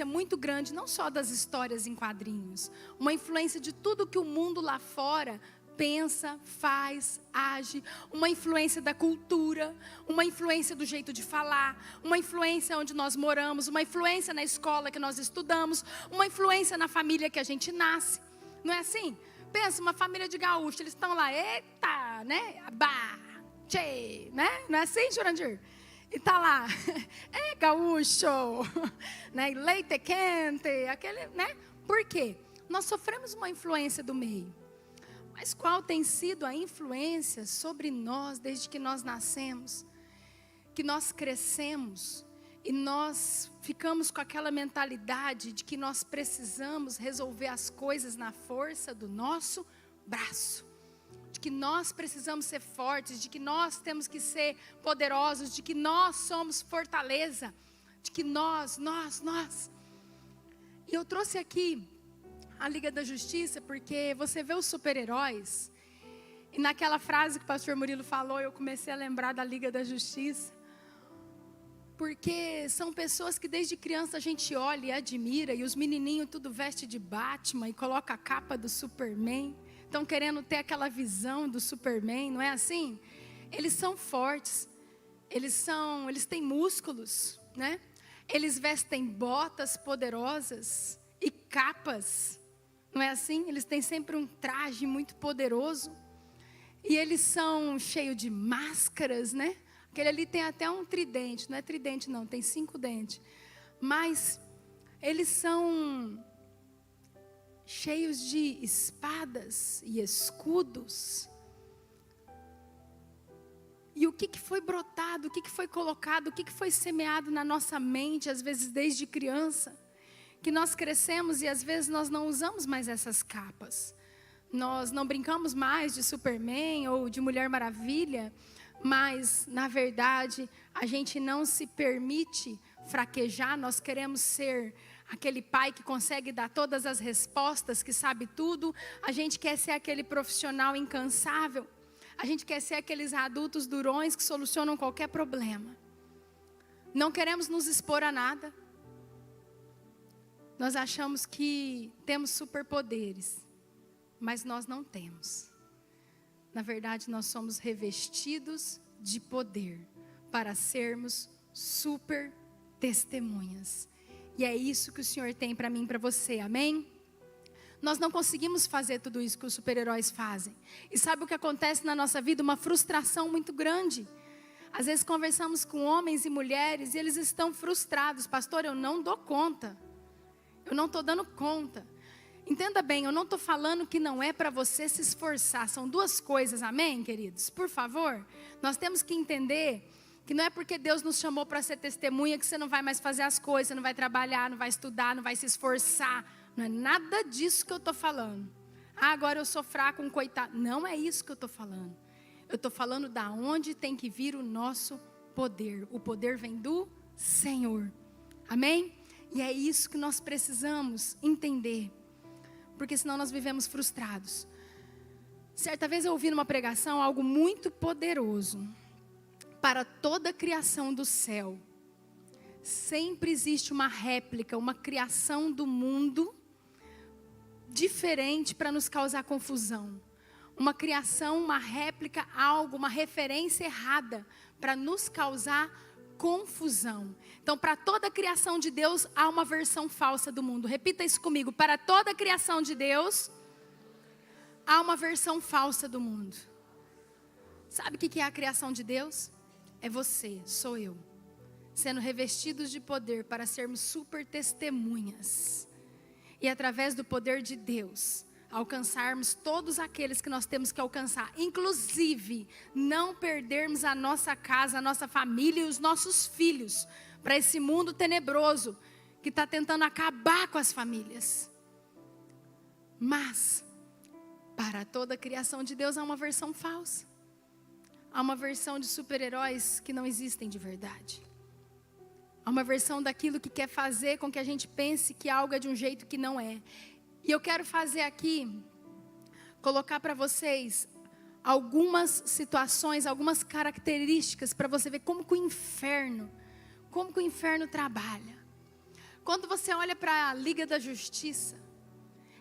muito grande, não só das histórias em quadrinhos, uma influência de tudo que o mundo lá fora pensa, faz, age, uma influência da cultura, uma influência do jeito de falar, uma influência onde nós moramos, uma influência na escola que nós estudamos, uma influência na família que a gente nasce. Não é assim? Pensa, uma família de gaúchos, eles estão lá, eita, né? Abá, tchê, né? Não é assim, Jurandir? E tá lá, gaúcho, né? Leite quente, aquele, né? Por quê? Nós sofremos uma influência do meio. Mas qual tem sido a influência sobre nós desde que nós nascemos? Que nós crescemos e nós ficamos com aquela mentalidade de que nós precisamos resolver as coisas na força do nosso braço. De que nós precisamos ser fortes, de que nós temos que ser poderosos, de que nós somos fortaleza, de que nós. E eu trouxe aqui a Liga da Justiça porque você vê os super-heróis, E naquela frase que o pastor Murilo falou, eu comecei a lembrar da Liga da Justiça. Porque são pessoas que desde criança a gente olha e admira, e os menininhos tudo veste de Batman e coloca a capa do Superman. Estão querendo ter aquela visão do Superman, não é assim? Eles são fortes, eles têm músculos, né? Eles vestem botas poderosas e capas, não é assim? Eles têm sempre um traje muito poderoso. E eles são cheios de máscaras, né? Aquele ali tem até um tridente, não é tridente não, tem 5 dentes. Mas eles são cheios de espadas e escudos. E o que foi brotado, o que foi colocado, o que foi semeado na nossa mente, às vezes desde criança, que nós crescemos e às vezes nós não usamos mais essas capas. Nós não brincamos mais de Superman ou de Mulher Maravilha, mas, na verdade, a gente não se permite fraquejar. Nós queremos ser aquele pai que consegue dar todas as respostas, que sabe tudo. A gente quer ser aquele profissional incansável. A gente quer ser aqueles adultos durões que solucionam qualquer problema. Não queremos nos expor a nada. Nós achamos que temos superpoderes, mas nós não temos. Na verdade, nós somos revestidos de poder para sermos super testemunhas. E é isso que o Senhor tem para mim e para você, amém? Nós não conseguimos fazer tudo isso que os super-heróis fazem. E sabe o que acontece na nossa vida? Uma frustração muito grande. Às vezes conversamos com homens e mulheres e eles estão frustrados. Pastor, eu não dou conta. Eu não estou dando conta. Entenda bem, eu não estou falando que não é para você se esforçar. São 2 coisas, amém, queridos? Por favor, nós temos que entender que não é porque Deus nos chamou para ser testemunha que você não vai mais fazer as coisas, você não vai trabalhar, não vai estudar, não vai se esforçar. Não é nada disso que eu estou falando. Ah, agora eu sou fraco, um coitado. Não é isso que eu estou falando. Eu estou falando da onde tem que vir o nosso poder. O poder vem do Senhor. Amém? E é isso que nós precisamos entender. Porque senão nós vivemos frustrados. Certa vez eu ouvi numa pregação algo muito poderoso. Para toda a criação do céu, sempre existe uma réplica, uma criação do mundo diferente para nos causar confusão. Uma criação, uma réplica, algo, uma referência errada para nos causar confusão. Então, para toda a criação de Deus, há uma versão falsa do mundo. Repita isso comigo. Para toda a criação de Deus, há uma versão falsa do mundo. Sabe o que é a criação de Deus? É você, sou eu. Sendo revestidos de poder para sermos super testemunhas. E através do poder de Deus, alcançarmos todos aqueles que nós temos que alcançar. Inclusive, não perdermos a nossa casa, a nossa família e os nossos filhos para esse mundo tenebroso que está tentando acabar com as famílias. Mas, para toda a criação de Deus há uma versão falsa. Há uma versão de super-heróis que não existem de verdade. Há uma versão daquilo que quer fazer com que a gente pense que algo é de um jeito que não é. E eu quero fazer aqui, colocar para vocês algumas situações, algumas características para você ver como que o inferno trabalha. Quando você olha para a Liga da Justiça,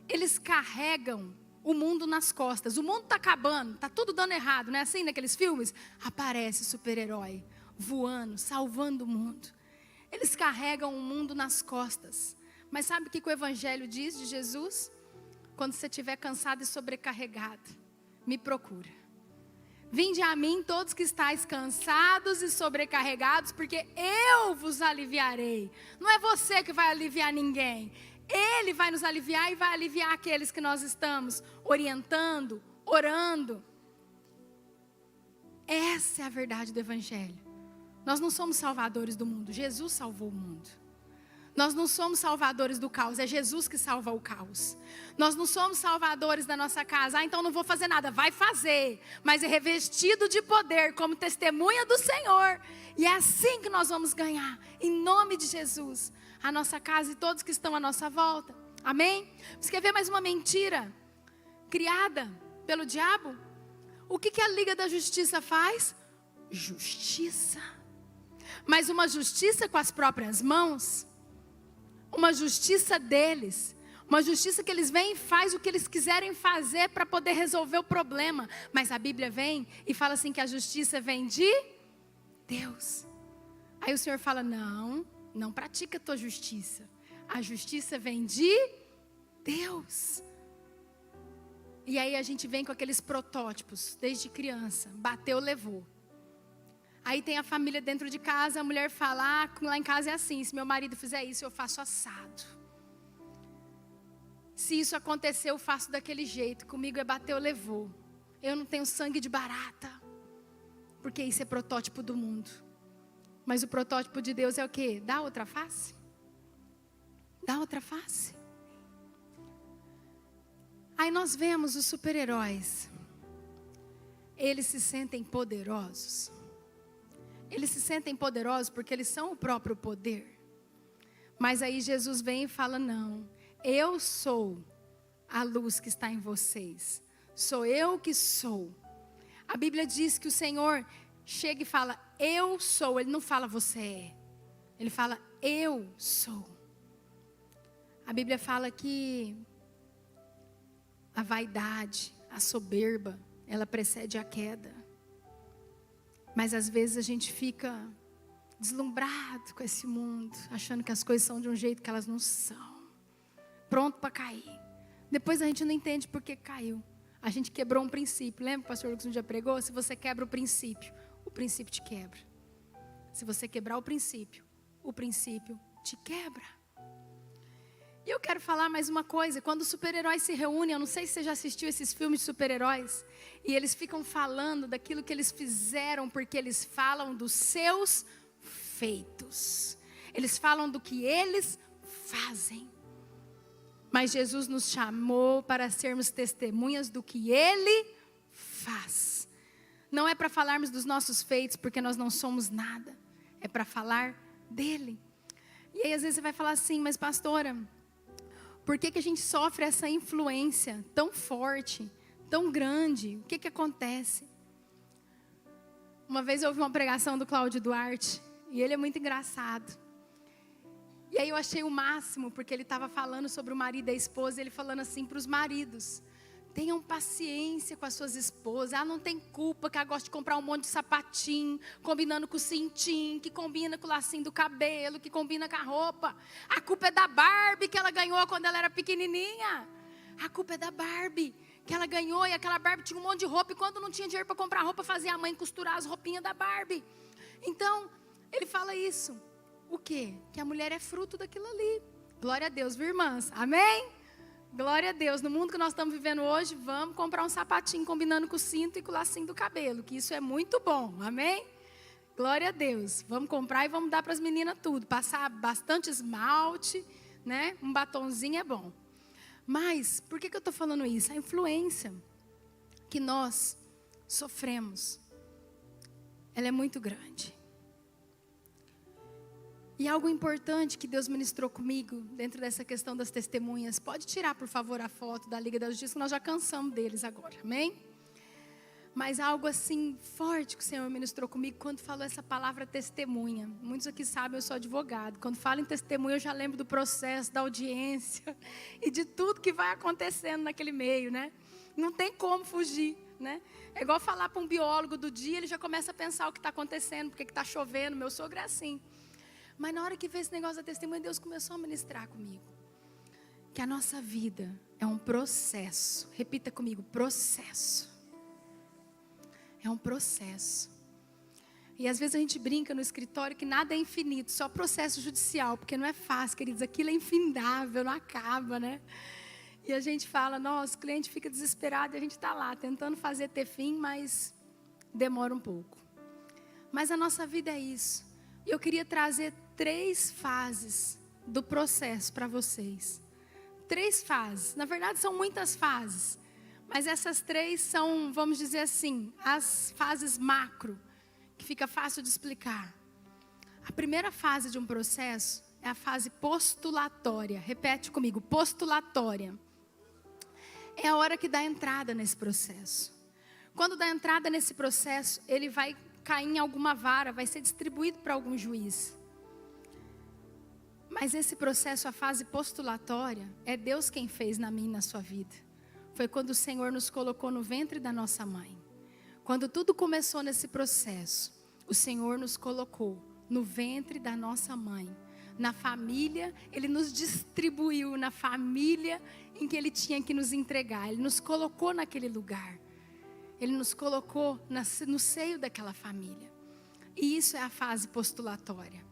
eles carregam o mundo nas costas. O mundo está acabando, está tudo dando errado, não é assim naqueles filmes? Aparece super-herói voando, salvando o mundo. Eles carregam o mundo nas costas. Mas sabe o que o Evangelho diz de Jesus? Quando você estiver cansado e sobrecarregado, me procura. Vinde a mim todos que estáis cansados e sobrecarregados, porque eu vos aliviarei. Não é você que vai aliviar ninguém. Ele vai nos aliviar e vai aliviar aqueles que nós estamos orientando, orando. Essa é a verdade do Evangelho. Nós não somos salvadores do mundo, Jesus salvou o mundo. Nós não somos salvadores do caos, é Jesus que salva o caos. Nós não somos salvadores da nossa casa. Então não vou fazer nada, vai fazer. Mas é revestido de poder como testemunha do Senhor. E é assim que nós vamos ganhar, em nome de Jesus, a nossa casa e todos que estão à nossa volta. Amém? Você quer ver mais uma mentira criada pelo diabo? O que a Liga da Justiça faz? Justiça. Mas uma justiça com as próprias mãos. Uma justiça deles. Uma justiça que eles vêm e fazem o que eles quiserem fazer para poder resolver o problema. Mas a Bíblia vem e fala assim que a justiça vem de Deus. Aí o Senhor fala, não pratica a tua justiça. A justiça vem de Deus. E aí a gente vem com aqueles protótipos, desde criança. Bateu, levou. Aí tem a família dentro de casa, a mulher fala, lá em casa é assim, se meu marido fizer isso, eu faço assado. Se isso acontecer, eu faço daquele jeito. Comigo é bateu, levou. Eu não tenho sangue de barata. Porque isso é protótipo do mundo. Mas o protótipo de Deus é o quê? Dá outra face. Dá outra face. Aí nós vemos os super-heróis. Eles se sentem poderosos. Eles se sentem poderosos porque eles são o próprio poder. Mas aí Jesus vem e fala, não. Eu sou a luz que está em vocês. Sou eu que sou. A Bíblia diz que o Senhor chega e fala, eu sou. Ele não fala você é. Ele fala, eu sou. A Bíblia fala que a vaidade, a soberba, ela precede a queda. Mas às vezes a gente fica deslumbrado com esse mundo, achando que as coisas são de um jeito que elas não são. Pronto para cair. Depois a gente não entende por que caiu. A gente quebrou um princípio. Lembra que o pastor Lucas um dia pregou? Se você quebra o princípio te quebra. Se você quebrar o princípio te quebra. E eu quero falar mais uma coisa. Quando os super-heróis se reúnem, eu não sei se você já assistiu esses filmes de super-heróis, e eles ficam falando daquilo que eles fizeram, porque eles falam dos seus feitos. Eles falam do que eles fazem. Mas Jesus nos chamou para sermos testemunhas do que Ele faz. Não é para falarmos dos nossos feitos, porque nós não somos nada. É para falar dEle. E aí às vezes você vai falar assim, mas pastora, por que a gente sofre essa influência tão forte, tão grande? O que acontece? Uma vez eu ouvi uma pregação do Cláudio Duarte, e ele é muito engraçado. E aí eu achei o máximo, porque ele estava falando sobre o marido e a esposa, e ele falando assim para os maridos, tenham paciência com as suas esposas, ela não tem culpa que ela gosta de comprar um monte de sapatinho, combinando com o cintinho, que combina com o lacinho do cabelo, que combina com a roupa. A culpa é da Barbie que ela ganhou quando ela era pequenininha. A culpa é da Barbie que ela ganhou, e aquela Barbie tinha um monte de roupa, e quando não tinha dinheiro para comprar roupa, fazia a mãe costurar as roupinhas da Barbie. Então, ele fala isso. O quê? Que a mulher é fruto daquilo ali. Glória a Deus, viu, irmãs? Amém? Glória a Deus. No mundo que nós estamos vivendo hoje, vamos comprar um sapatinho combinando com o cinto e com o lacinho do cabelo, que isso é muito bom. Amém? Glória a Deus. Vamos comprar e vamos dar para as meninas tudo. Passar bastante esmalte, né? Um batonzinho é bom. Mas, por que eu estou falando isso? A influência que nós sofremos, ela é muito grande. E algo importante que Deus ministrou comigo, dentro dessa questão das testemunhas, pode tirar, por favor, a foto da Liga da Justiça, que nós já cansamos deles agora, amém? Mas algo assim, forte que o Senhor ministrou comigo, quando falou essa palavra testemunha. Muitos aqui sabem, eu sou advogado. Quando falo em testemunha, eu já lembro do processo, da audiência, e de tudo que vai acontecendo naquele meio, né? Não tem como fugir, né? É igual falar para um biólogo do dia, ele já começa a pensar o que está acontecendo, porque está chovendo, meu sogro é assim. Mas na hora que veio esse negócio da testemunha, Deus começou a ministrar comigo. Que a nossa vida é um processo. Repita comigo, processo. É um processo. E às vezes a gente brinca no escritório que nada é infinito, só processo judicial. Porque não é fácil, queridos, aquilo é infindável, não acaba, né? E a gente fala, nossa, o cliente fica desesperado e a gente está lá tentando fazer ter fim, mas demora um pouco. Mas a nossa vida é isso. Eu queria trazer 3 fases do processo para vocês. 3 fases. Na verdade, são muitas fases. Mas essas 3 são, vamos dizer assim, as fases macro, que fica fácil de explicar. A primeira fase de um processo é a fase postulatória. Repete comigo, postulatória. É a hora que dá entrada nesse processo. Quando dá entrada nesse processo, ele vai cair em alguma vara, vai ser distribuído para algum juiz. Mas esse processo, a fase postulatória, é Deus quem fez na minha e na sua vida. Foi quando o Senhor nos colocou no ventre da nossa mãe. Quando tudo começou nesse processo, o Senhor nos colocou no ventre da nossa mãe. Na família, Ele nos distribuiu na família em que Ele tinha que nos entregar. Ele nos colocou naquele lugar. Ele nos colocou no seio daquela família. E isso é a fase postulatória.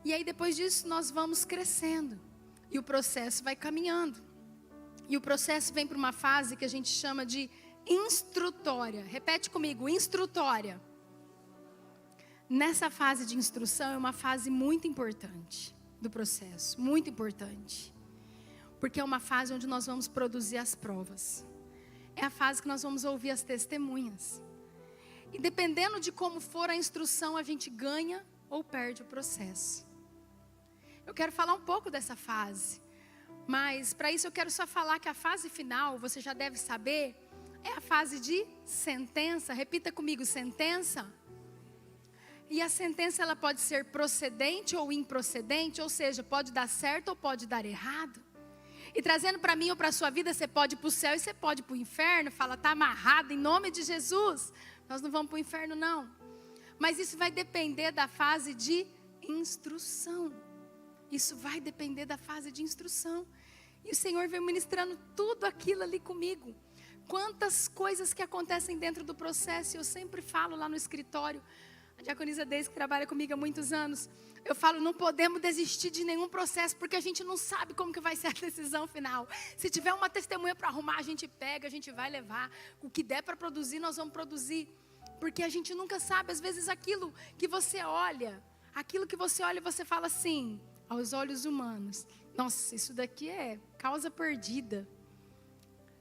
E aí depois disso nós vamos crescendo. E o processo vai caminhando. E o processo vem para uma fase que a gente chama de instrutória. Repete comigo, instrutória. Nessa fase de instrução é uma fase muito importante do processo. Muito importante. Porque é uma fase onde nós vamos produzir as provas. É a fase que nós vamos ouvir as testemunhas. E dependendo de como for a instrução, a gente ganha ou perde o processo. Eu quero falar um pouco dessa fase. Mas para isso eu quero só falar que a fase final, você já deve saber, é a fase de sentença. Repita comigo, sentença. E a sentença ela pode ser procedente ou improcedente, ou seja, pode dar certo ou pode dar errado. E trazendo para mim ou para a sua vida, você pode ir para o céu e você pode ir para o inferno. Fala, está amarrado em nome de Jesus. Nós não vamos para o inferno não. Mas isso vai depender da fase de instrução. Isso vai depender da fase de instrução. E o Senhor vem ministrando tudo aquilo ali comigo. Quantas coisas que acontecem dentro do processo. Eu sempre falo lá no escritório. A diaconisa Deise, que trabalha comigo há muitos anos. Eu falo, não podemos desistir de nenhum processo. Porque a gente não sabe como que vai ser a decisão final. Se tiver uma testemunha para arrumar, a gente pega, a gente vai levar. O que der para produzir, nós vamos produzir. Porque a gente nunca sabe. Às vezes aquilo que você olha. Aquilo que você olha, você fala assim... Aos olhos humanos, nossa, isso daqui é causa perdida.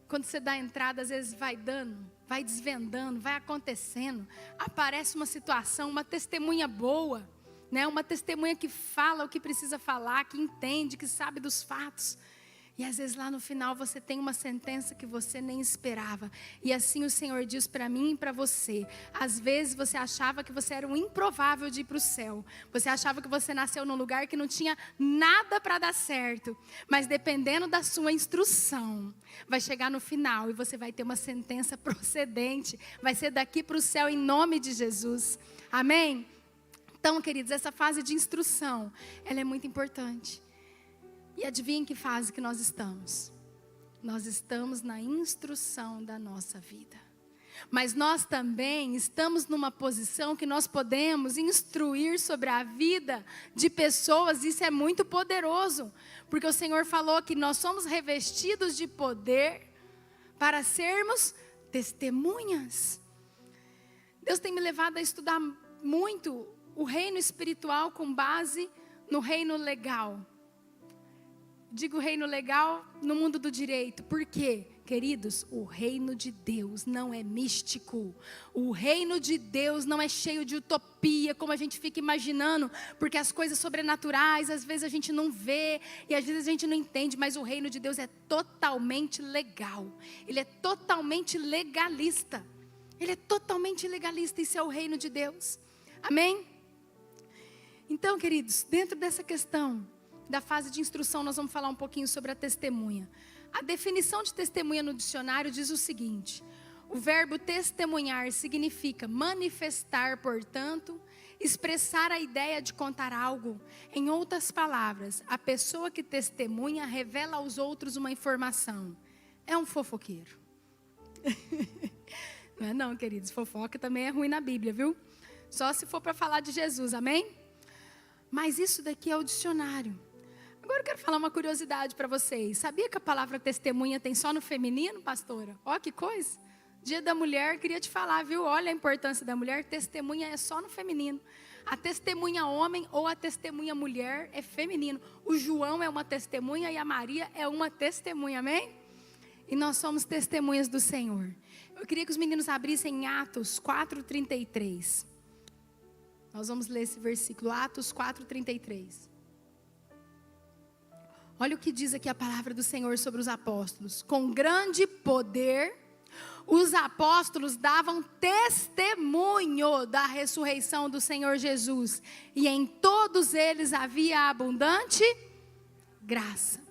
Quando você dá entrada, às vezes vai dando, vai desvendando, vai acontecendo. Aparece uma situação, uma testemunha boa, né? Uma testemunha que fala o que precisa falar, que entende, que sabe dos fatos. E às vezes lá no final você tem uma sentença que você nem esperava. E assim o Senhor diz para mim e para você. Às vezes você achava que você era um improvável de ir para o céu. Você achava que você nasceu num lugar que não tinha nada para dar certo. Mas dependendo da sua instrução, vai chegar no final e você vai ter uma sentença procedente. Vai ser daqui para o céu em nome de Jesus. Amém? Então, queridos, essa fase de instrução, ela é muito importante. E adivinha em que fase que nós estamos? Nós estamos na instrução da nossa vida. Mas nós também estamos numa posição que nós podemos instruir sobre a vida de pessoas. Isso é muito poderoso. Porque o Senhor falou que nós somos revestidos de poder para sermos testemunhas. Deus tem me levado a estudar muito o reino espiritual com base no reino legal. Digo reino legal no mundo do direito. Por quê? Queridos, o reino de Deus não é místico. O reino de Deus não é cheio de utopia, como a gente fica imaginando. Porque as coisas sobrenaturais, às vezes a gente não vê e às vezes a gente não entende. Mas o reino de Deus é totalmente legal. Ele é totalmente legalista. Ele é totalmente legalista. Isso é o reino de Deus. Amém? Então, queridos, dentro dessa questão da fase de instrução, nós vamos falar um pouquinho sobre a testemunha. A definição de testemunha no dicionário diz o seguinte: o verbo testemunhar significa manifestar, portanto, expressar a ideia de contar algo. Em outras palavras, a pessoa que testemunha revela aos outros uma informação. É um fofoqueiro. Não é não, queridos, fofoca também é ruim na Bíblia, viu? Só se for para falar de Jesus, amém? Mas isso daqui é o dicionário. Agora eu quero falar uma curiosidade para vocês. Sabia que a palavra testemunha tem só no feminino, pastora? Ó, que coisa. Dia da mulher, queria te falar, viu? Olha a importância da mulher. Testemunha é só no feminino. A testemunha homem ou a testemunha mulher é feminino. O João é uma testemunha e a Maria é uma testemunha, amém? E nós somos testemunhas do Senhor. Eu queria que os meninos abrissem em Atos 4:33. Nós vamos ler esse versículo, Atos 4:33. Olha o que diz aqui a palavra do Senhor sobre os apóstolos. Com grande poder, os apóstolos davam testemunho da ressurreição do Senhor Jesus. E em todos eles havia abundante graça.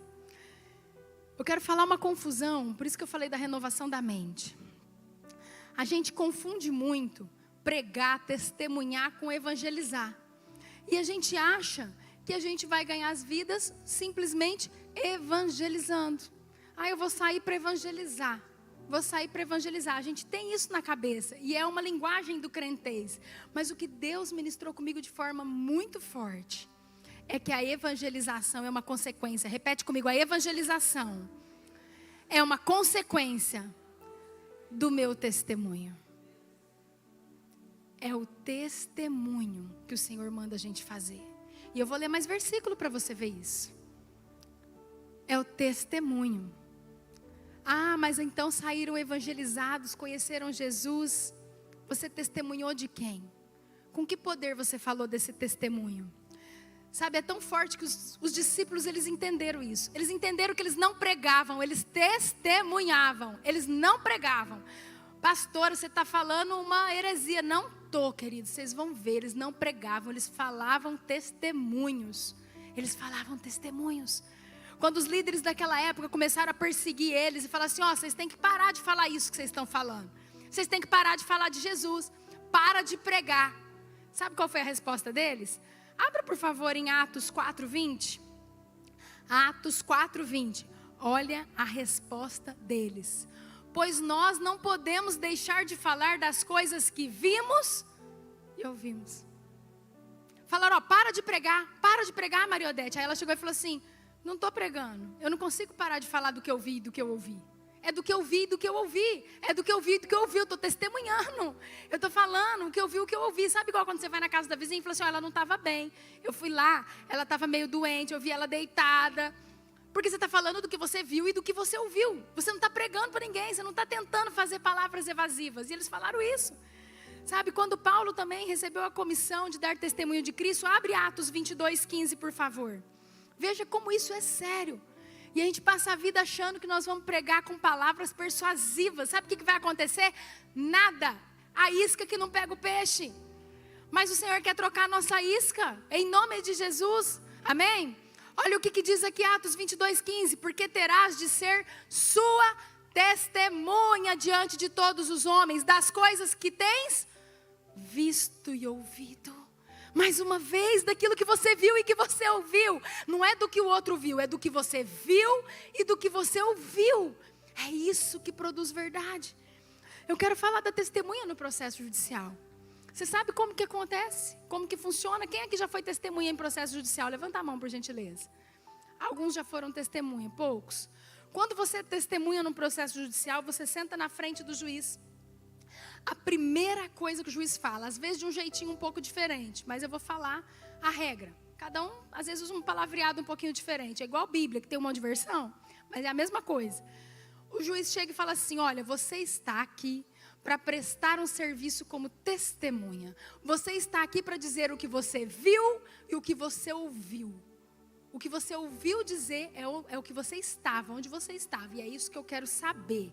Eu quero falar uma confusão, por isso que eu falei da renovação da mente. A gente confunde muito pregar, testemunhar com evangelizar. E a gente acha que a gente vai ganhar as vidas simplesmente evangelizando. Eu vou sair para evangelizar. Vou sair para evangelizar. A gente tem isso na cabeça. E é uma linguagem do crentez. Mas o que Deus ministrou comigo de forma muito forte é que a evangelização é uma consequência. Repete comigo, a evangelização é uma consequência do meu testemunho. É o testemunho que o Senhor manda a gente fazer. E eu vou ler mais versículo para você ver isso. É o testemunho. Mas então saíram evangelizados, conheceram Jesus. Você testemunhou de quem? Com que poder você falou desse testemunho? Sabe, é tão forte que os discípulos, eles entenderam isso. Eles entenderam que eles não pregavam, eles testemunhavam. Eles não pregavam. Pastor, você está falando uma heresia. Não estou, queridos, vocês vão ver. Eles não pregavam, eles falavam testemunhos. Eles falavam testemunhos. Quando os líderes daquela época começaram a perseguir eles e falaram assim, vocês têm que parar de falar isso que vocês estão falando. Vocês têm que parar de falar de Jesus. Para de pregar. Sabe qual foi a resposta deles? Abra por favor em Atos 4:20. Atos 4:20. Olha a resposta deles. Pois nós não podemos deixar de falar das coisas que vimos e ouvimos. Falaram, para de pregar, Maria Odete. Aí ela chegou e falou assim, não estou pregando, eu não consigo parar de falar do que eu vi e do que eu ouvi. É do que eu vi e do que eu ouvi. É do que eu vi e do que eu ouvi. Eu estou testemunhando. Eu estou falando o que eu vi e o que eu ouvi. Sabe igual quando você vai na casa da vizinha e fala assim, ela não estava bem. Eu fui lá, ela estava meio doente, eu vi ela deitada. Porque você está falando do que você viu e do que você ouviu. Você não está pregando para ninguém, você não está tentando fazer palavras evasivas. E eles falaram isso. Sabe, quando Paulo também recebeu a comissão de dar testemunho de Cristo, abre Atos 22:15, por favor. Veja como isso é sério. E a gente passa a vida achando que nós vamos pregar com palavras persuasivas. Sabe o que vai acontecer? Nada. A isca que não pega o peixe. Mas o Senhor quer trocar a nossa isca, em nome de Jesus. Amém? Olha o que diz aqui Atos 22:15. Porque terás de ser sua testemunha diante de todos os homens, das coisas que tens visto e ouvido. Mais uma vez, daquilo que você viu e que você ouviu. Não é do que o outro viu, é do que você viu e do que você ouviu. É isso que produz verdade. Eu quero falar da testemunha no processo judicial. Você sabe como que acontece? Como que funciona? Quem aqui já foi testemunha em processo judicial? Levanta a mão, por gentileza. Alguns já foram testemunha, poucos. Quando você testemunha num processo judicial, você senta na frente do juiz. A primeira coisa que o juiz fala, às vezes de um jeitinho um pouco diferente, mas eu vou falar a regra. Cada um, às vezes, usa um palavreado um pouquinho diferente. É igual a Bíblia, que tem um monte de versão, mas é a mesma coisa. O juiz chega e fala assim, olha, você está aqui para prestar um serviço como testemunha. Você está aqui para dizer o que você viu e o que você ouviu. O que você ouviu dizer é o que você estava, onde você estava. E é isso que eu quero saber.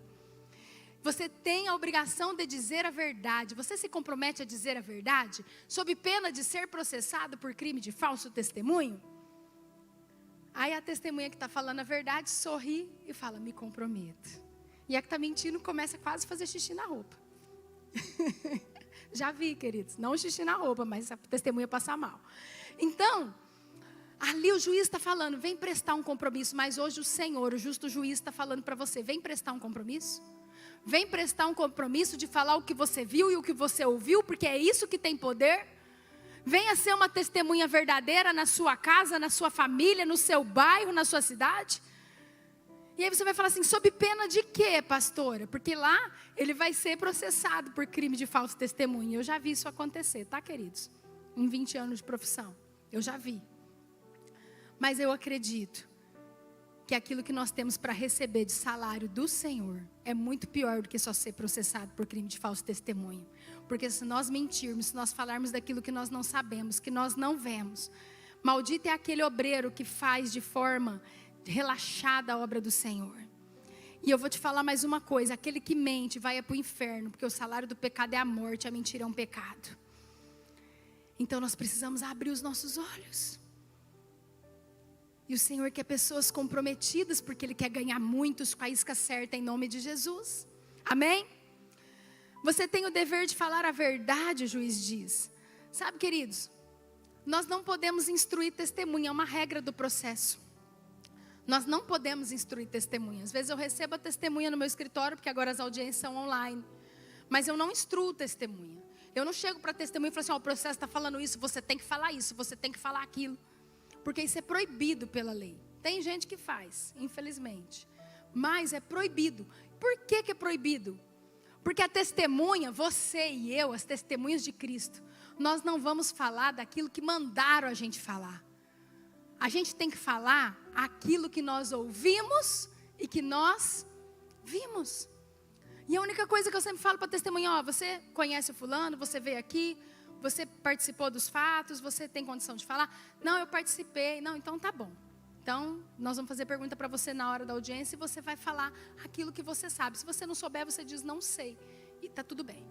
Você tem a obrigação de dizer a verdade. Você se compromete a dizer a verdade, sob pena de ser processado por crime de falso testemunho? Aí a testemunha que está falando a verdade sorri e fala, me comprometo. E a que está mentindo começa quase a fazer xixi na roupa. Já vi, queridos, não xixi na roupa, mas a testemunha passa mal. Então, ali o juiz está falando, vem prestar um compromisso. Mas hoje o Senhor, o justo juiz, está falando para você, vem prestar um compromisso? Vem prestar um compromisso de falar o que você viu e o que você ouviu, porque é isso que tem poder. Venha ser uma testemunha verdadeira na sua casa, na sua família, no seu bairro, na sua cidade. E aí você vai falar assim, sob pena de quê, pastora? Porque lá ele vai ser processado por crime de falso testemunho. Eu já vi isso acontecer, tá, queridos? Em 20 anos de profissão, eu já vi. Mas eu acredito que aquilo que nós temos para receber de salário do Senhor é muito pior do que só ser processado por crime de falso testemunho. Porque se nós mentirmos, se nós falarmos daquilo que nós não sabemos, que nós não vemos, maldito é aquele obreiro que faz de forma relaxada a obra do Senhor. E eu vou te falar mais uma coisa: aquele que mente vai para o inferno, porque o salário do pecado é a morte, a mentira é um pecado. Então nós precisamos abrir os nossos olhos. E o Senhor quer pessoas comprometidas, porque Ele quer ganhar muitos com a isca certa, em nome de Jesus. Amém? Você tem o dever de falar a verdade, o juiz diz. Sabe, queridos, nós não podemos instruir testemunha, é uma regra do processo. Nós não podemos instruir testemunha. Às vezes eu recebo a testemunha no meu escritório, porque agora as audiências são online. Mas eu não instruo testemunha. Eu não chego para a testemunha e falo assim: o processo está falando isso, você tem que falar isso, você tem que falar aquilo. Porque isso é proibido pela lei. Tem gente que faz, infelizmente. Mas é proibido. Por que que é proibido? Porque a testemunha, você e eu, as testemunhas de Cristo, nós não vamos falar daquilo que mandaram a gente falar. A gente tem que falar aquilo que nós ouvimos e que nós vimos. E a única coisa que eu sempre falo para testemunha: você conhece o fulano, você veio aqui, você participou dos fatos, você tem condição de falar? Não, eu participei. Não, então tá bom. Então, nós vamos fazer pergunta para você na hora da audiência e você vai falar aquilo que você sabe. Se você não souber, você diz: não sei. E tá tudo bem.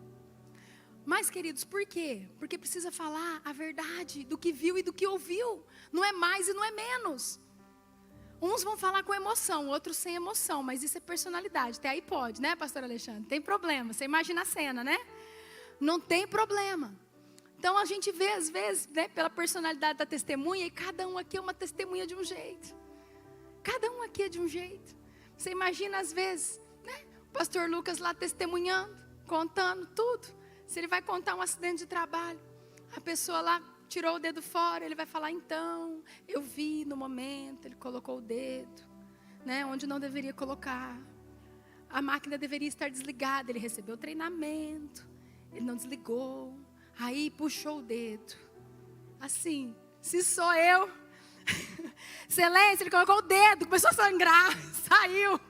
Mas, queridos, por quê? Porque precisa falar a verdade do que viu e do que ouviu. Não é mais e não é menos. Uns vão falar com emoção, outros sem emoção. Mas isso é personalidade. Até aí pode, né, pastor Alexandre? Tem problema. Você imagina a cena, né? Não tem problema. Então a gente vê às vezes, né, pela personalidade da testemunha, e cada um aqui é uma testemunha de um jeito. Cada um aqui é de um jeito. Você imagina às vezes, né, o pastor Lucas lá testemunhando, contando tudo. Se ele vai contar um acidente de trabalho, a pessoa lá tirou o dedo fora, ele vai falar: então, eu vi no momento, ele colocou o dedo, né, onde não deveria colocar. A máquina deveria estar desligada, ele recebeu treinamento, ele não desligou. Aí puxou o dedo. Assim, se sou eu. Excelência, ele colocou o dedo, começou a sangrar, saiu.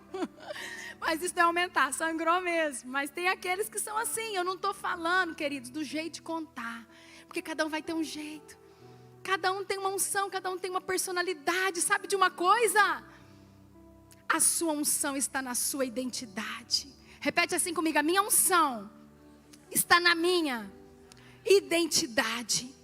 Mas isso não é aumentar, sangrou mesmo. Mas tem aqueles que são assim. Eu não estou falando, queridos, do jeito de contar. Porque cada um vai ter um jeito. Cada um tem uma unção, cada um tem uma personalidade. Sabe de uma coisa? A sua unção está na sua identidade. Repete assim comigo: a minha unção está na minha identidade.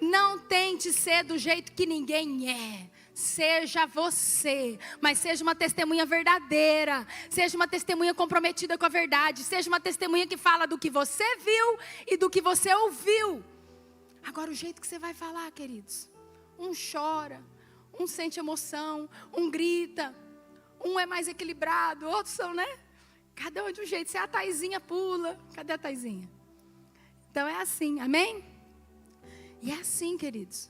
Não tente ser do jeito que ninguém é. Seja você, mas seja uma testemunha verdadeira. Seja uma testemunha comprometida com a verdade. Seja uma testemunha que fala do que você viu e do que você ouviu. Agora, o jeito que você vai falar, queridos: um chora, um sente emoção, um grita, um é mais equilibrado, outros são, né? Cada um é de um jeito. Se a Taizinha pula, cadê a Taizinha? Então é assim, amém? E é assim, queridos.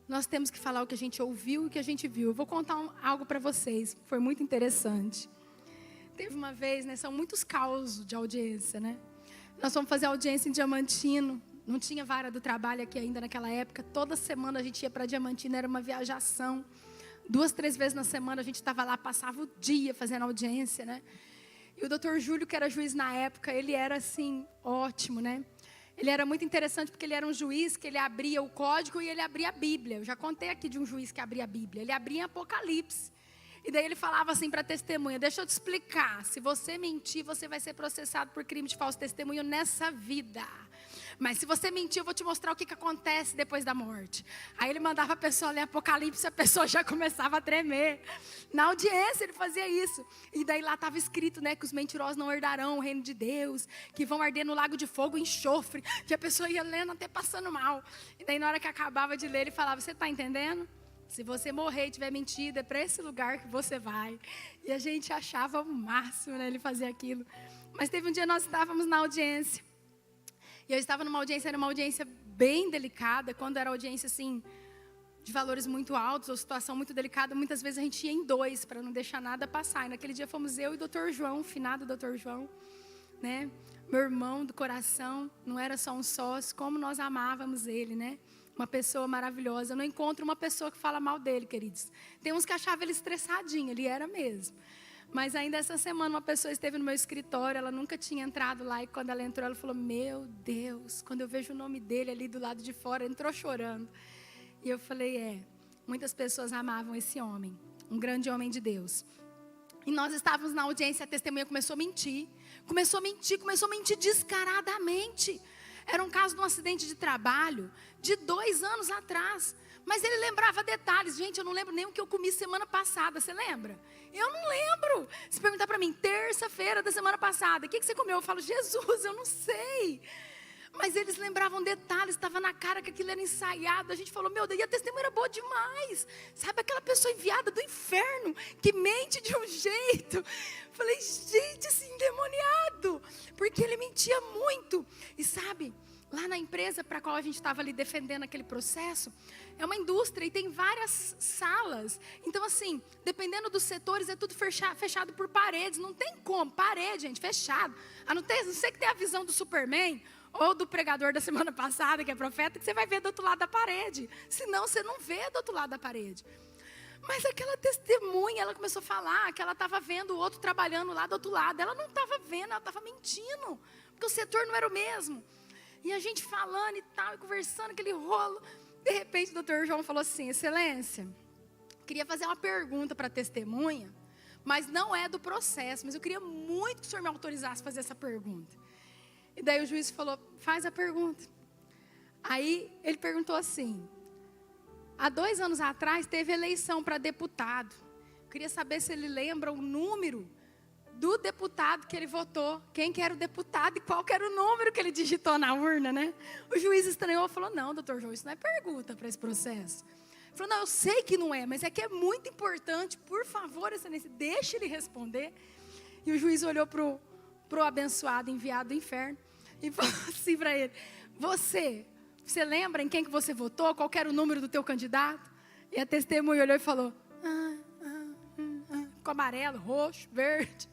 Nós temos que falar o que a gente ouviu e o que a gente viu. Eu vou contar algo para vocês, foi muito interessante. Teve uma vez, né, são muitos causos de audiência, né? Nós fomos fazer audiência em Diamantino. Não tinha vara do trabalho aqui ainda naquela época. Toda semana a gente ia para Diamantino, era uma viajação. 2, 3 vezes na semana a gente estava lá, passava o dia fazendo audiência, né? E o doutor Júlio, que era juiz na época, ele era assim, ótimo, né? Ele era muito interessante porque ele era um juiz que ele abria o código e ele abria a Bíblia. Eu já contei aqui de um juiz que abria a Bíblia. Ele abria em Apocalipse. E daí ele falava assim para a testemunha: deixa eu te explicar, se você mentir, você vai ser processado por crime de falso testemunho nessa vida. Mas se você mentir, eu vou te mostrar o que acontece depois da morte. Aí ele mandava a pessoa ler Apocalipse, a pessoa já começava a tremer. Na audiência ele fazia isso. E daí lá estava escrito, né, que os mentirosos não herdarão o reino de Deus, que vão arder no lago de fogo e enxofre. E a pessoa ia lendo até passando mal. E daí na hora que acabava de ler, ele falava: você está entendendo? Se você morrer e tiver mentido, é para esse lugar que você vai. E a gente achava o máximo, né, ele fazia aquilo. Mas teve um dia nós estávamos na audiência. E eu estava numa audiência, era uma audiência bem delicada. Quando era audiência assim, de valores muito altos, ou situação muito delicada, muitas vezes a gente ia em 2 para não deixar nada passar. E naquele dia fomos eu e o doutor João, o finado doutor João, né? Meu irmão do coração, não era só um sócio, como nós amávamos ele, né? Uma pessoa maravilhosa. Eu não encontro uma pessoa que fala mal dele, queridos. Tem uns que achavam ele estressadinho, ele era mesmo. Mas ainda essa semana uma pessoa esteve no meu escritório, ela nunca tinha entrado lá, e quando ela entrou, ela falou: meu Deus, quando eu vejo o nome dele ali do lado de fora, entrou chorando. E eu falei: muitas pessoas amavam esse homem, um grande homem de Deus. E nós estávamos na audiência, a testemunha começou a mentir. Começou a mentir descaradamente. Era um caso de um acidente de trabalho de 2 anos atrás. Mas ele lembrava detalhes. Gente, eu não lembro nem o que eu comi semana passada. Você lembra? Eu não lembro. Se perguntar para mim, terça-feira da semana passada, o que você comeu? Eu falo, Jesus, eu não sei. Mas eles lembravam detalhes, estava na cara que aquilo era ensaiado. A gente falou, meu Deus, e a testemunha era boa demais. Sabe aquela pessoa enviada do inferno, que mente de um jeito. Falei, gente, esse endemoniado. Porque ele mentia muito. E sabe, lá na empresa para a qual a gente estava ali defendendo aquele processo, é uma indústria e tem várias salas. Então assim, dependendo dos setores, é tudo fechado por paredes. Não tem como, parede, gente, fechado. A não ser que tenha a visão do Superman, ou do pregador da semana passada, que é profeta, que você vai ver do outro lado da parede. Senão, você não vê do outro lado da parede. Mas aquela testemunha, ela começou a falar que ela estava vendo o outro trabalhando lá do outro lado. Ela não estava vendo, ela estava mentindo. Porque o setor não era o mesmo. E a gente falando e tal, e conversando, aquele rolo. De repente, o doutor João falou assim, Excelência, queria fazer uma pergunta para a testemunha, mas não é do processo, mas eu queria muito que o senhor me autorizasse a fazer essa pergunta. E daí o juiz falou, faz a pergunta. Aí ele perguntou assim, há 2 anos atrás teve eleição para deputado. Eu queria saber se ele lembra o número do deputado que ele votou. Quem que era o deputado e qual que era o número que ele digitou na urna, né? O juiz estranhou e falou, não, doutor João, isso não é pergunta para esse processo. Ele falou, não, eu sei que não é, mas é que é muito importante. Por favor, excelência, deixe ele responder. E o juiz olhou pro abençoado enviado do inferno e falou assim para ele, você lembra em quem que você votou? Qual que era o número do teu candidato? E a testemunha olhou e falou, com amarelo, roxo, verde.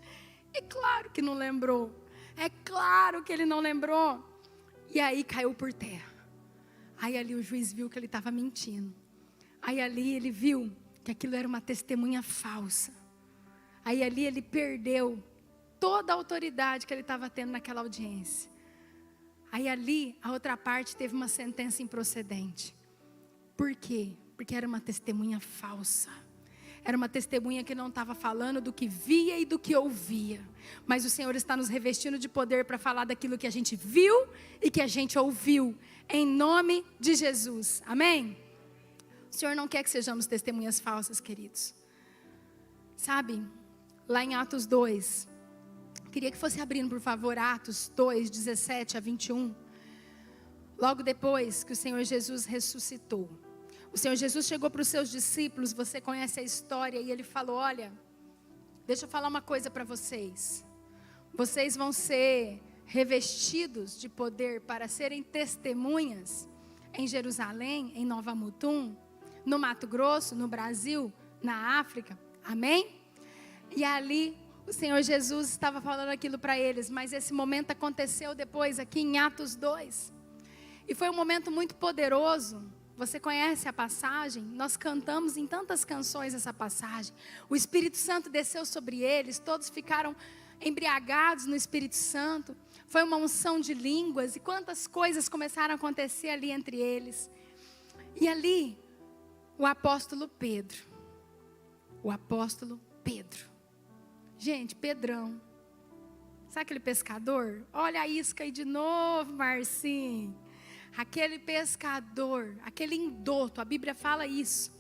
É claro que não lembrou. É claro que ele não lembrou. E aí caiu por terra. Aí ali o juiz viu que ele estava mentindo. Aí ali ele viu que aquilo era uma testemunha falsa. Aí ali ele perdeu toda a autoridade que ele estava tendo naquela audiência. Aí ali, a outra parte teve uma sentença improcedente. Por quê? Porque era uma testemunha falsa. Era uma testemunha que não estava falando do que via e do que ouvia. Mas o Senhor está nos revestindo de poder para falar daquilo que a gente viu e que a gente ouviu. Em nome de Jesus. Amém? O Senhor não quer que sejamos testemunhas falsas, queridos. Sabe, lá em Atos 2... Queria que fosse abrindo, por favor, Atos 2, 17 a 21. Logo depois que o Senhor Jesus ressuscitou. O Senhor Jesus chegou para os seus discípulos, você conhece a história, e ele falou, olha, deixa eu falar uma coisa para vocês. Vocês vão ser revestidos de poder para serem testemunhas em Jerusalém, em Nova Mutum, no Mato Grosso, no Brasil, na África. Amém? E ali o Senhor Jesus estava falando aquilo para eles, mas esse momento aconteceu depois, aqui em Atos 2. E foi um momento muito poderoso. Você conhece a passagem? Nós cantamos em tantas canções essa passagem. O Espírito Santo desceu sobre eles, todos ficaram embriagados no Espírito Santo. Foi uma unção de línguas, e quantas coisas começaram a acontecer ali entre eles. E ali, o apóstolo Pedro. Gente, Pedrão, sabe aquele pescador? Olha a isca aí de novo, Marcinho. Aquele pescador, aquele indoto, a Bíblia fala isso.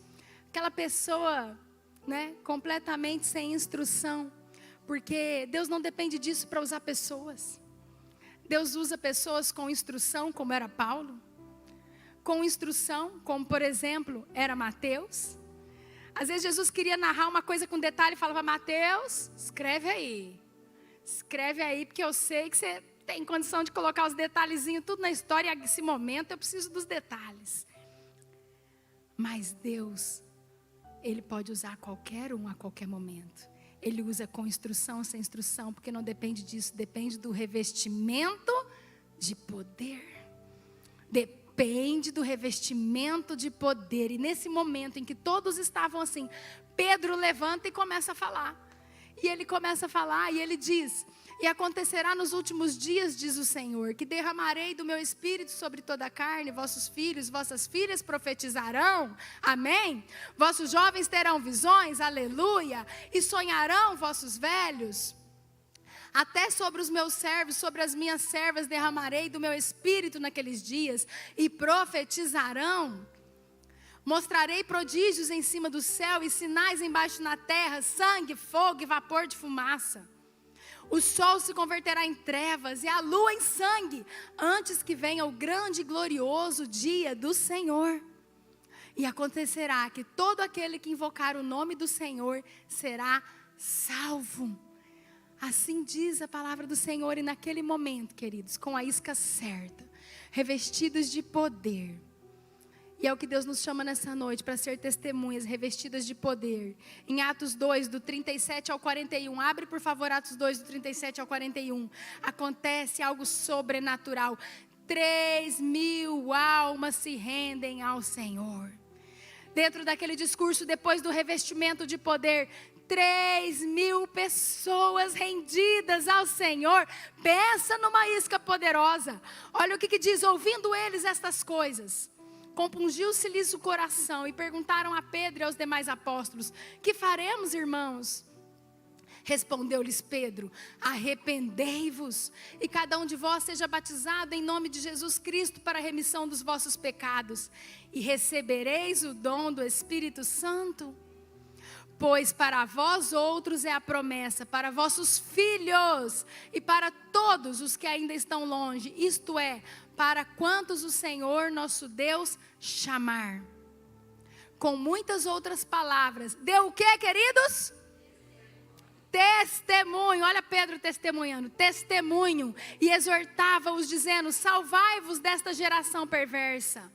Aquela pessoa, né, completamente sem instrução. Porque Deus não depende disso para usar pessoas. Deus usa pessoas com instrução, como era Paulo. Com instrução, como por exemplo, era Mateus. Às vezes Jesus queria narrar uma coisa com detalhe e falava, Mateus, escreve aí, porque eu sei que você tem condição de colocar os detalhezinhos tudo na história, e nesse momento eu preciso dos detalhes. Mas Deus, Ele pode usar qualquer um a qualquer momento. Ele usa com instrução, sem instrução, porque não depende disso, depende do revestimento de poder. Depende do revestimento de poder. E nesse momento em que todos estavam assim, Pedro levanta e começa a falar. E ele começa a falar e ele diz: e acontecerá nos últimos dias, diz o Senhor, que derramarei do meu espírito sobre toda a carne, vossos filhos, vossas filhas profetizarão, amém? Vossos jovens terão visões, aleluia, e sonharão vossos velhos. Até sobre os meus servos, sobre as minhas servas derramarei do meu espírito naqueles dias, e profetizarão. Mostrarei prodígios em cima do céu e sinais embaixo na terra, sangue, fogo e vapor de fumaça. O sol se converterá em trevas e a lua em sangue, antes que venha o grande e glorioso dia do Senhor. E acontecerá que todo aquele que invocar o nome do Senhor será salvo. Assim diz a palavra do Senhor, e naquele momento, queridos, com a isca certa, revestidos de poder. E é o que Deus nos chama nessa noite, para ser testemunhas revestidas de poder. Em Atos 2, do 37 ao 41. Abre, por favor, Atos 2, do 37 ao 41. Acontece algo sobrenatural. 3.000 almas se rendem ao Senhor. Dentro daquele discurso, depois do revestimento de poder, 3.000 pessoas rendidas ao Senhor. Pensa numa isca poderosa. Olha o que diz: ouvindo eles estas coisas, compungiu-se-lhes o coração e perguntaram a Pedro e aos demais apóstolos: que faremos, irmãos? Respondeu-lhes Pedro: arrependei-vos e cada um de vós seja batizado em nome de Jesus Cristo para a remissão dos vossos pecados, e recebereis o dom do Espírito Santo. Pois para vós outros é a promessa, para vossos filhos e para todos os que ainda estão longe, isto é, para quantos o Senhor nosso Deus chamar. Com muitas outras palavras, deu o que, queridos? Testemunho. Olha Pedro testemunhando, testemunho. E exortava-os dizendo: salvai-vos desta geração perversa.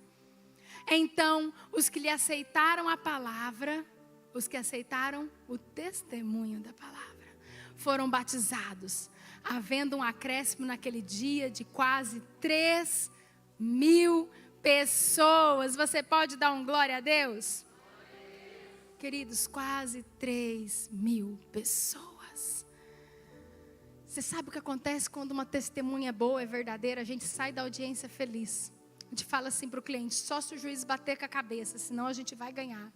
Então os que lhe aceitaram a palavra, os que aceitaram o testemunho da palavra, foram batizados, havendo um acréscimo naquele dia de quase 3.000 pessoas. Você pode dar um glória a Deus? Queridos, quase 3.000 pessoas. Você sabe o que acontece quando uma testemunha boa, é verdadeira? A gente sai da audiência feliz. A gente fala assim para o cliente: só se o juiz bater com a cabeça, senão a gente vai ganhar.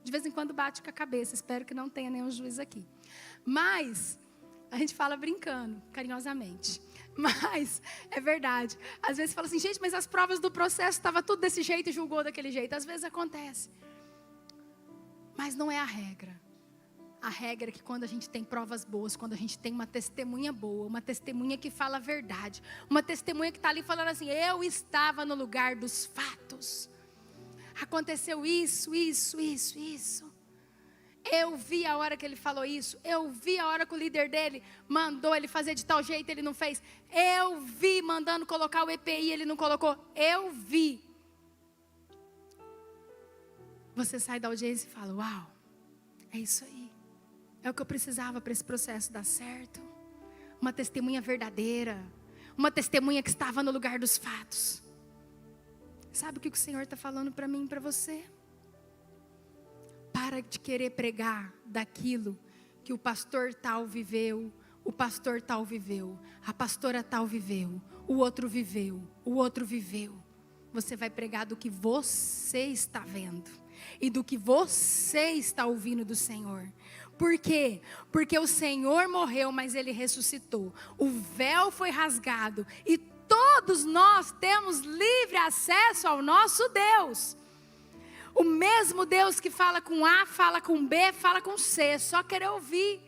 De vez em quando bate com a cabeça, espero que não tenha nenhum juiz aqui. Mas a gente fala brincando, carinhosamente. Mas é verdade. Às vezes fala assim: gente, mas as provas do processo estavam tudo desse jeito e julgou daquele jeito. Às vezes acontece. Mas não é a regra. A regra é que quando a gente tem provas boas, quando a gente tem uma testemunha boa, uma testemunha que fala a verdade, uma testemunha que está ali falando assim: eu estava no lugar dos fatos. Aconteceu isso. Eu vi a hora que ele falou isso. Eu vi a hora que o líder dele mandou ele fazer de tal jeito, ele não fez. Eu vi mandando colocar o EPI, ele não colocou. Eu vi. Você sai da audiência e fala: uau, é isso aí. É o que eu precisava para esse processo dar certo. Uma testemunha verdadeira. Uma testemunha que estava no lugar dos fatos. Sabe o que o Senhor está falando para mim e para você? Para de querer pregar daquilo que o pastor tal viveu, o pastor tal viveu, a pastora tal viveu, o outro viveu. Você vai pregar do que você está vendo e do que você está ouvindo do Senhor. Por quê? Porque o Senhor morreu, mas Ele ressuscitou. O véu foi rasgado e todos nós temos livre acesso ao nosso Deus. O mesmo Deus que fala com A, fala com B, fala com C. É só querer ouvir.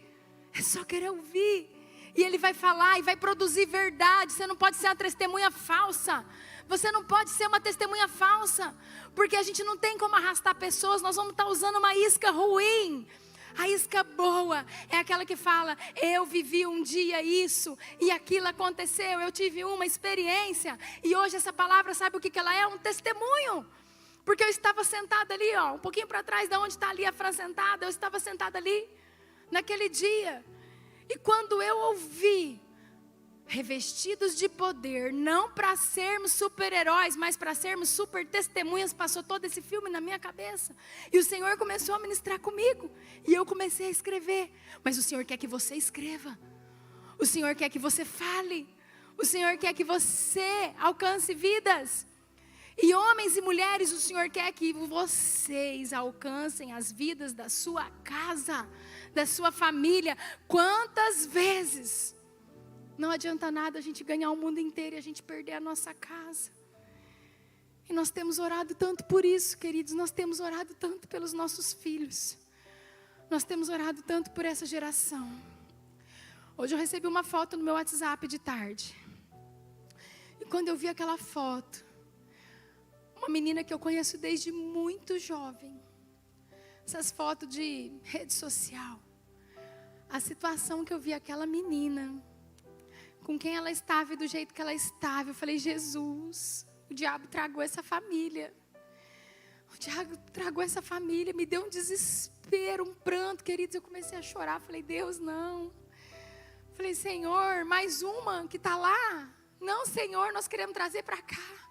É só querer ouvir. E Ele vai falar e vai produzir verdade. Você não pode ser uma testemunha falsa. Você não pode ser uma testemunha falsa. Porque a gente não tem como arrastar pessoas. Nós vamos estar usando uma isca ruim. A isca boa é aquela que fala: eu vivi um dia isso e aquilo aconteceu, eu tive uma experiência. E hoje essa palavra, sabe o que ela é? Um testemunho. Porque eu estava sentada ali, ó, um pouquinho para trás de onde está ali a Fran sentada. Eu estava sentada ali naquele dia. E quando eu ouvi, revestidos de poder, não para sermos super-heróis, mas para sermos super testemunhas. Passou todo esse filme na minha cabeça, e o Senhor começou a ministrar comigo, e eu comecei a escrever. Mas o Senhor quer que você escreva, o Senhor quer que você fale, o Senhor quer que você alcance vidas. E homens e mulheres, o Senhor quer que vocês alcancem as vidas da sua casa, da sua família. Quantas vezes não adianta nada a gente ganhar o mundo inteiro e a gente perder a nossa casa? E nós temos orado tanto por isso, queridos. Nós temos orado tanto pelos nossos filhos. Nós temos orado tanto por essa geração. Hoje eu recebi uma foto no meu WhatsApp de tarde. E quando eu vi aquela foto, uma menina que eu conheço desde muito jovem, essas fotos de rede social, a situação que eu vi aquela menina, com quem ela estava e do jeito que ela estava, eu falei: Jesus, o diabo tragou essa família. O diabo tragou essa família, me deu um desespero, um pranto, queridos. Eu comecei a chorar, falei: Deus, não. Falei: Senhor, mais uma que está lá? Não, Senhor, nós queremos trazer para cá.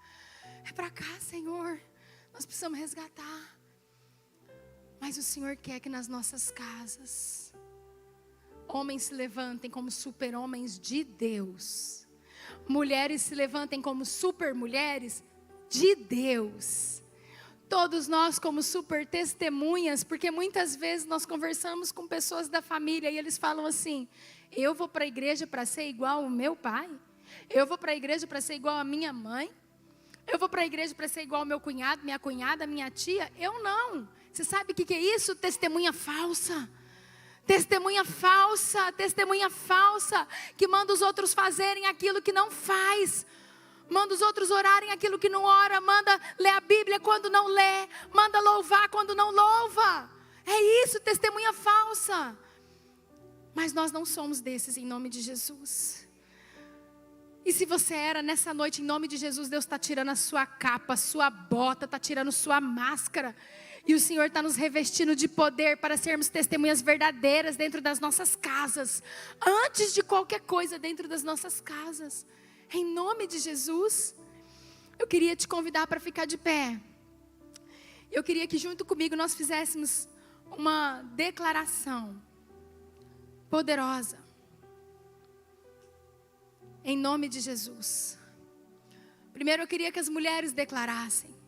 É para cá, Senhor. Nós precisamos resgatar. Mas o Senhor quer que nas nossas casas homens se levantem como super-homens de Deus, mulheres se levantem como super-mulheres de Deus, todos nós como super-testemunhas, porque muitas vezes nós conversamos com pessoas da família e eles falam assim: eu vou para a igreja para ser igual ao meu pai, eu vou para a igreja para ser igual à minha mãe, eu vou para a igreja para ser igual ao meu cunhado, minha cunhada, minha tia. Eu não. Você sabe o que é isso? Testemunha falsa. Testemunha falsa, que manda os outros fazerem aquilo que não faz, manda os outros orarem aquilo que não ora, manda ler a Bíblia quando não lê, manda louvar quando não louva. É isso, testemunha falsa. Mas nós não somos desses, em nome de Jesus. E se você era, nessa noite, em nome de Jesus, Deus está tirando a sua capa, a sua bota, está tirando sua máscara. E o Senhor está nos revestindo de poder para sermos testemunhas verdadeiras dentro das nossas casas. Antes de qualquer coisa, dentro das nossas casas. Em nome de Jesus, eu queria te convidar para ficar de pé. Eu queria que junto comigo nós fizéssemos uma declaração poderosa. Em nome de Jesus. Primeiro eu queria que as mulheres declarassem.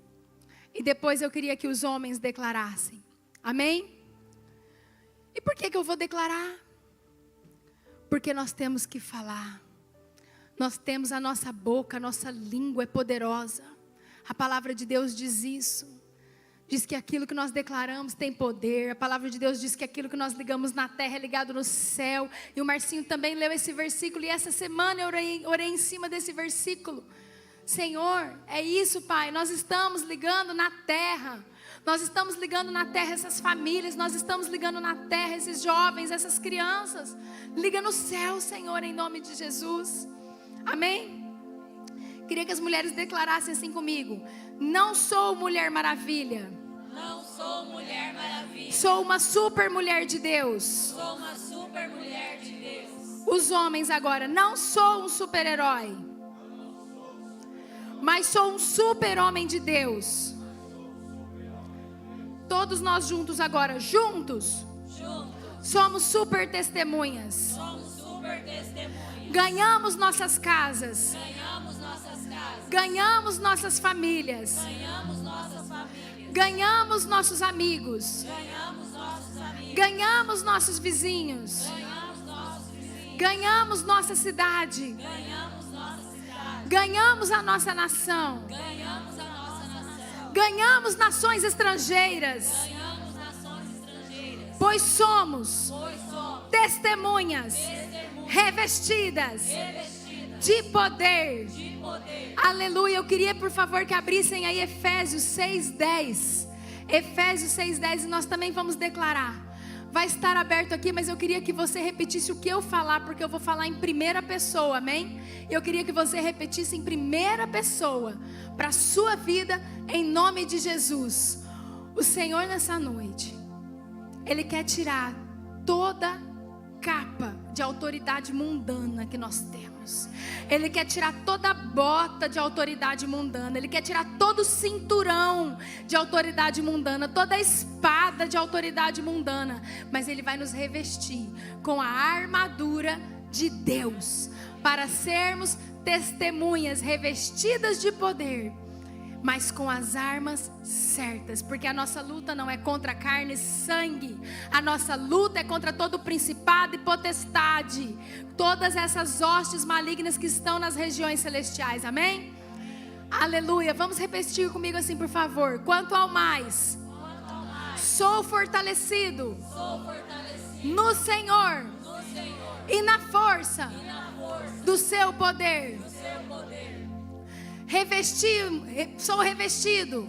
E depois eu queria que os homens declarassem. Amém? E por que eu vou declarar? Porque nós temos que falar. Nós temos a nossa boca, a nossa língua é poderosa. A palavra de Deus diz isso. Diz que aquilo que nós declaramos tem poder. A palavra de Deus diz que aquilo que nós ligamos na terra é ligado no céu. E o Marcinho também leu esse versículo. E essa semana eu orei em cima desse versículo. Senhor, é isso, Pai, nós estamos ligando na terra, nós estamos ligando na terra essas famílias, nós estamos ligando na terra esses jovens, essas crianças, liga no céu, Senhor, em nome de Jesus, amém? Queria que as mulheres declarassem assim comigo: não sou Mulher Maravilha, Não sou Mulher Maravilha, sou uma super mulher de Deus. sou uma super mulher de Deus. Os homens agora: não sou um super-herói, mas sou um super-homem de Deus. Todos nós juntos agora, juntos, somos super testemunhas. Somos super testemunhas. Ganhamos nossas casas, Ganhamos nossas casas, ganhamos nossas famílias, ganhamos nossas famílias, ganhamos nossos amigos, ganhamos nossos amigos, ganhamos nossos vizinhos, ganhamos nossos vizinhos, ganhamos nossa cidade, ganhamos nossa cidade, ganhamos a nossa nação, ganhamos a nossa nação, ganhamos nações estrangeiras, ganhamos nações estrangeiras, pois somos pois somos testemunhas revestidas de poder. de poder. Aleluia. Eu queria, por favor, que abrissem aí Efésios 6:10. Efésios 6:10, e nós também vamos declarar. Vai estar aberto aqui, mas eu queria que você repetisse o que eu falar, porque eu vou falar em primeira pessoa, amém? Eu queria que você repetisse em primeira pessoa, para a sua vida, em nome de Jesus. O Senhor nessa noite, Ele quer tirar toda capa de autoridade mundana que nós temos. Ele quer tirar toda a bota de autoridade mundana. Ele quer tirar todo o cinturão de autoridade mundana, toda a espada de autoridade mundana. Mas Ele vai nos revestir com a armadura de Deus, para sermos testemunhas revestidas de poder, mas com as armas certas, porque a nossa luta não é contra carne e sangue, a nossa luta é contra todo principado e potestade, todas essas hostes malignas que estão nas regiões celestiais, amém? Aleluia, vamos repetir comigo assim, por favor. Quanto ao mais, sou fortalecido no Senhor e na força do seu poder. Sou revestido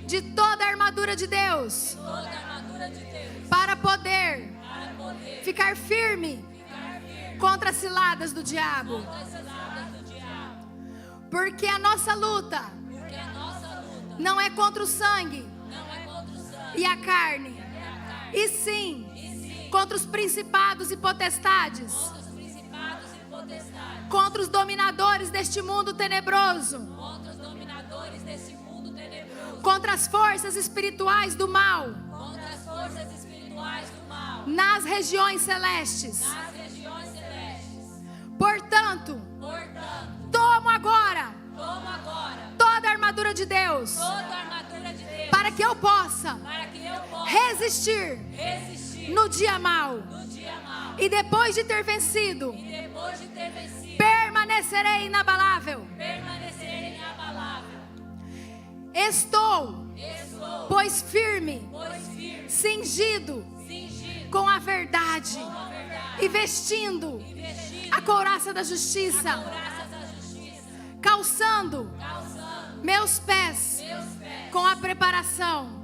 de toda a armadura de Deus, para poder ficar firme contra as ciladas do diabo. Porque a nossa luta não é contra o sangue e a carne, e sim contra os principados e potestades, contra os dominadores deste mundo tenebroso, contra as forças espirituais do mal, nas regiões celestes. Portanto, tomo agora toda a armadura de Deus, para que eu possa resistir no dia mau. E depois de ter vencido, permanecerei inabalável. Estou, pois firme, cingido com a verdade, e vestindo a couraça da justiça, calçando meus pés com a preparação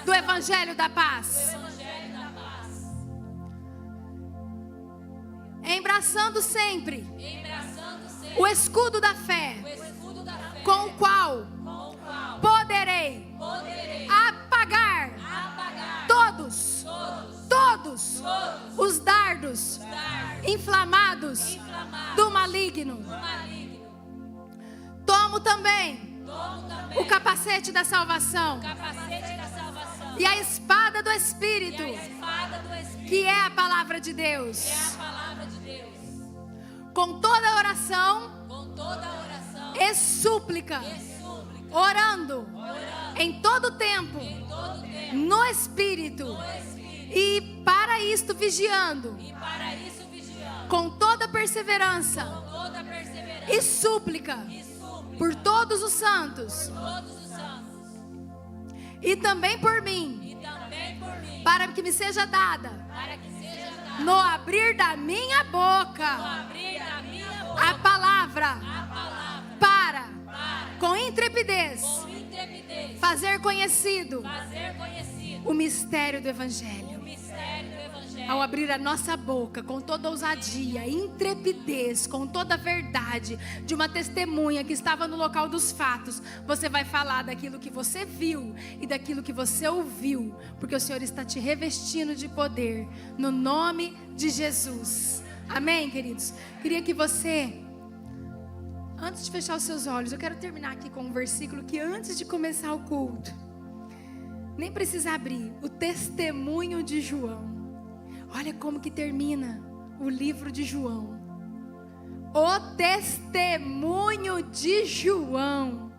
do Evangelho da Paz, embraçando sempre o escudo da fé, com o qual poderei apagar todos os dardos inflamados do maligno. Tomo também o capacete da salvação e a espada do Espírito, que é a palavra de Deus. Com toda oração e súplica, orando em todo tempo no Espírito, e para isto vigiando com toda perseverança e súplica por todos os santos, e também por mim, para que me seja dada no abrir da minha boca a palavra, para com intrepidez fazer conhecido o mistério do Evangelho. Ao abrir a nossa boca com toda ousadia, intrepidez, com toda a verdade de uma testemunha que estava no local dos fatos, você vai falar daquilo que você viu e daquilo que você ouviu, porque o Senhor está te revestindo de poder, no nome de Jesus. Amém, queridos? Queria que você, antes de fechar os seus olhos, eu quero terminar aqui com um versículo que antes de começar o culto, nem precisa abrir, o testemunho de João. Olha como que termina o livro de João. O testemunho de João.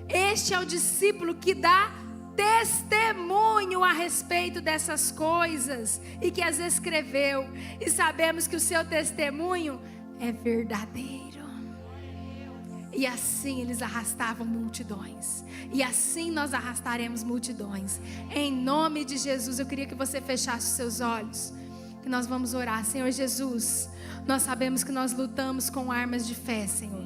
Este é o discípulo que dá testemunho a respeito dessas coisas e que as escreveu. E sabemos que o seu testemunho é verdadeiro. E assim eles arrastavam multidões. E assim nós arrastaremos multidões. Em nome de Jesus, eu queria que você fechasse os seus olhos. Que nós vamos orar. Senhor Jesus, nós sabemos que nós lutamos com armas de fé, Senhor.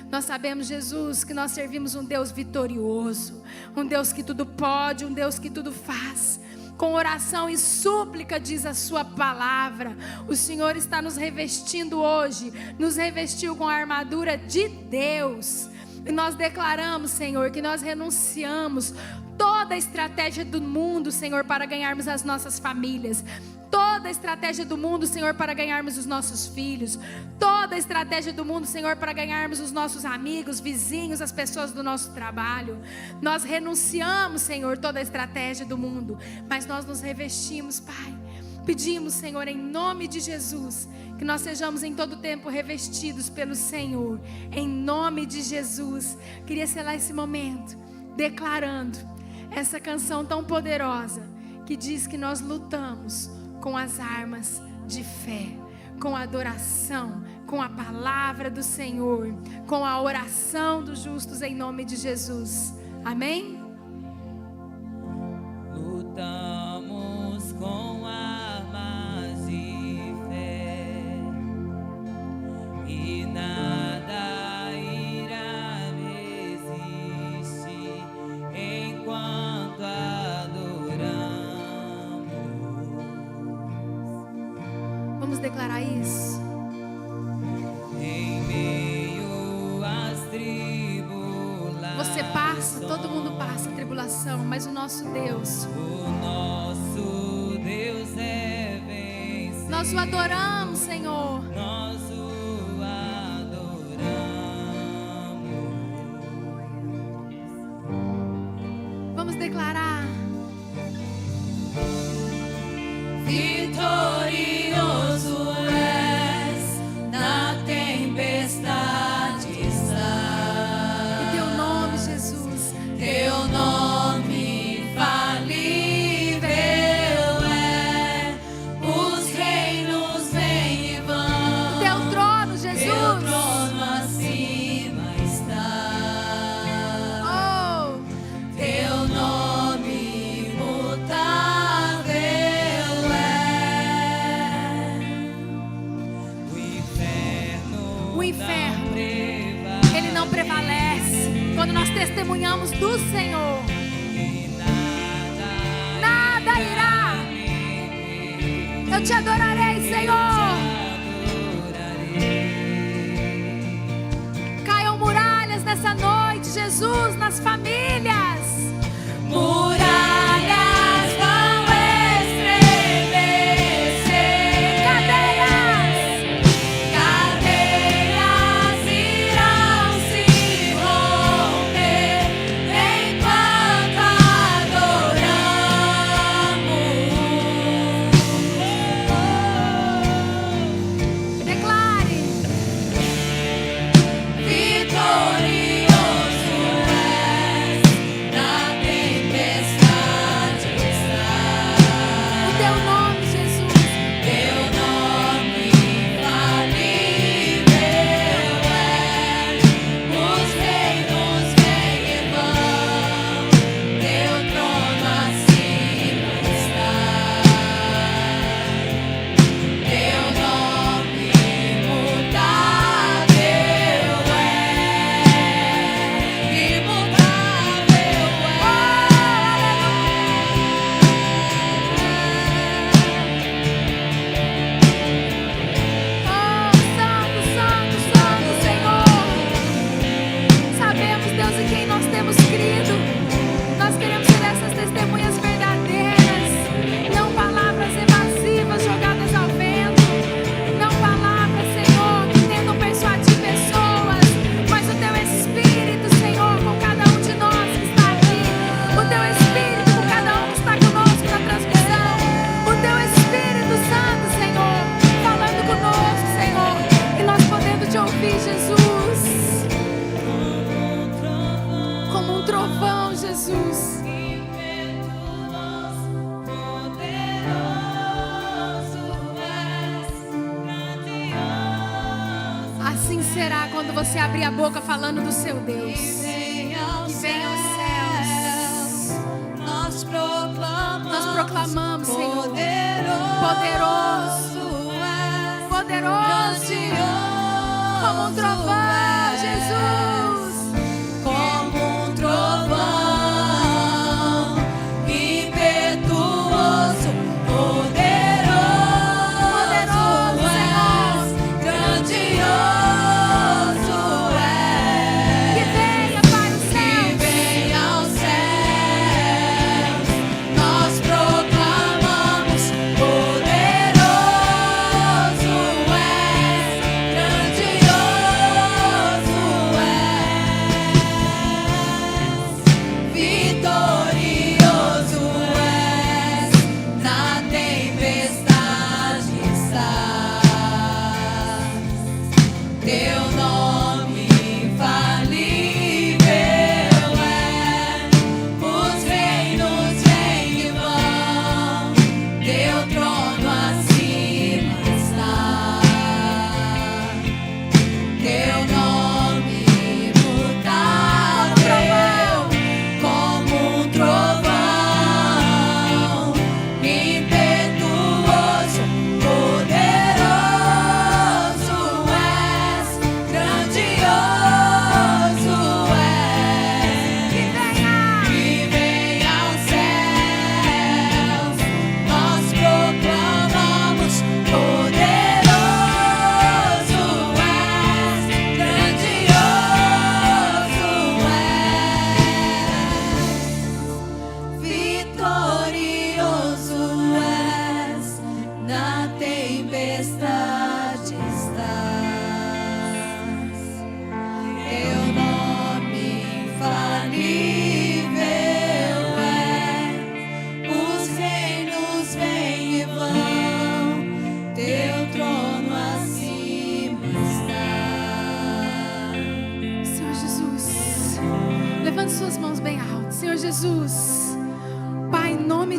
Nós sabemos, Jesus, que nós servimos um Deus vitorioso, um Deus que tudo pode, um Deus que tudo faz. Com oração e súplica, diz a sua palavra, o Senhor está nos revestindo hoje, nos revestiu com a armadura de Deus. E nós declaramos, Senhor, que nós renunciamos toda toda a estratégia do mundo, Senhor, para ganharmos as nossas famílias. Toda a estratégia do mundo, Senhor, para ganharmos os nossos filhos. Toda a estratégia do mundo, Senhor, para ganharmos os nossos amigos, vizinhos, as pessoas do nosso trabalho. Nós renunciamos, Senhor, toda a estratégia do mundo, mas nós nos revestimos, Pai. Pedimos, Senhor, em nome de Jesus, que nós sejamos em todo tempo revestidos pelo Senhor. Em nome de Jesus. Queria selar esse momento declarando essa canção tão poderosa que diz que nós lutamos com as armas de fé, com a adoração, com a palavra do Senhor, com a oração dos justos em nome de Jesus. Amém? Lutamos com armas de fé e nada irá resistir enquanto adoramos. Vamos declarar isso. Em meio às tribulações, Você passa, todo mundo passa a tribulação, mas o nosso Deus, o nosso Deus é vencedor. nós o adoramos, Senhor. Nós o adoramos. Vamos declarar. Vitorioso és, na tempestade está. Em teu nome, Jesus. Teu nome infalível é, os reinos vêm e vão. Teu trono, Teu Jesus. trono acima está. Oh, Teu nome imutável é. O inferno, o inferno, ele não prevalece quando nós testemunhamos do Senhor. Nada irá. Eu te adorarei, Senhor. Caiam muralhas nessa noite, Jesus, nas famílias. Muralhas vão estremecer, Cadeias. cadeias irão se romper enquanto adoramos. Declare. Vitorioso és, na tempestade está. O teu nome, Jesus. Teu nome infalível é, os reinos vêm e vão, teu trono acima está. Teu nome imutável é, Oh, Santo, Santo, Santo, Senhor. Sabemos, Deus, em quem nós temos crido. Nós queremos ser essas testemunhas verdadeiras. Não palavras evasivas jogadas ao vento. Não palavras, Senhor, que tentam persuadir pessoas. Mas o teu Espírito, Senhor, com cada um de nós que está aqui. O teu Espírito com cada um que está conosco na transmissão. O teu Espírito Santo, Senhor, falando conosco, Senhor. E nós podendo te ouvir, Jesus. Como um trovão, Jesus. Assim será quando você abrir a boca falando do seu Deus. vem aos Vem aos céus, nós proclamamos, Senhor. poderoso és, Poderoso, como um trovão, Jesus. como um trovão, impetuoso, poderoso és, grandioso és. Que venha para os Que céus. vem aos céus,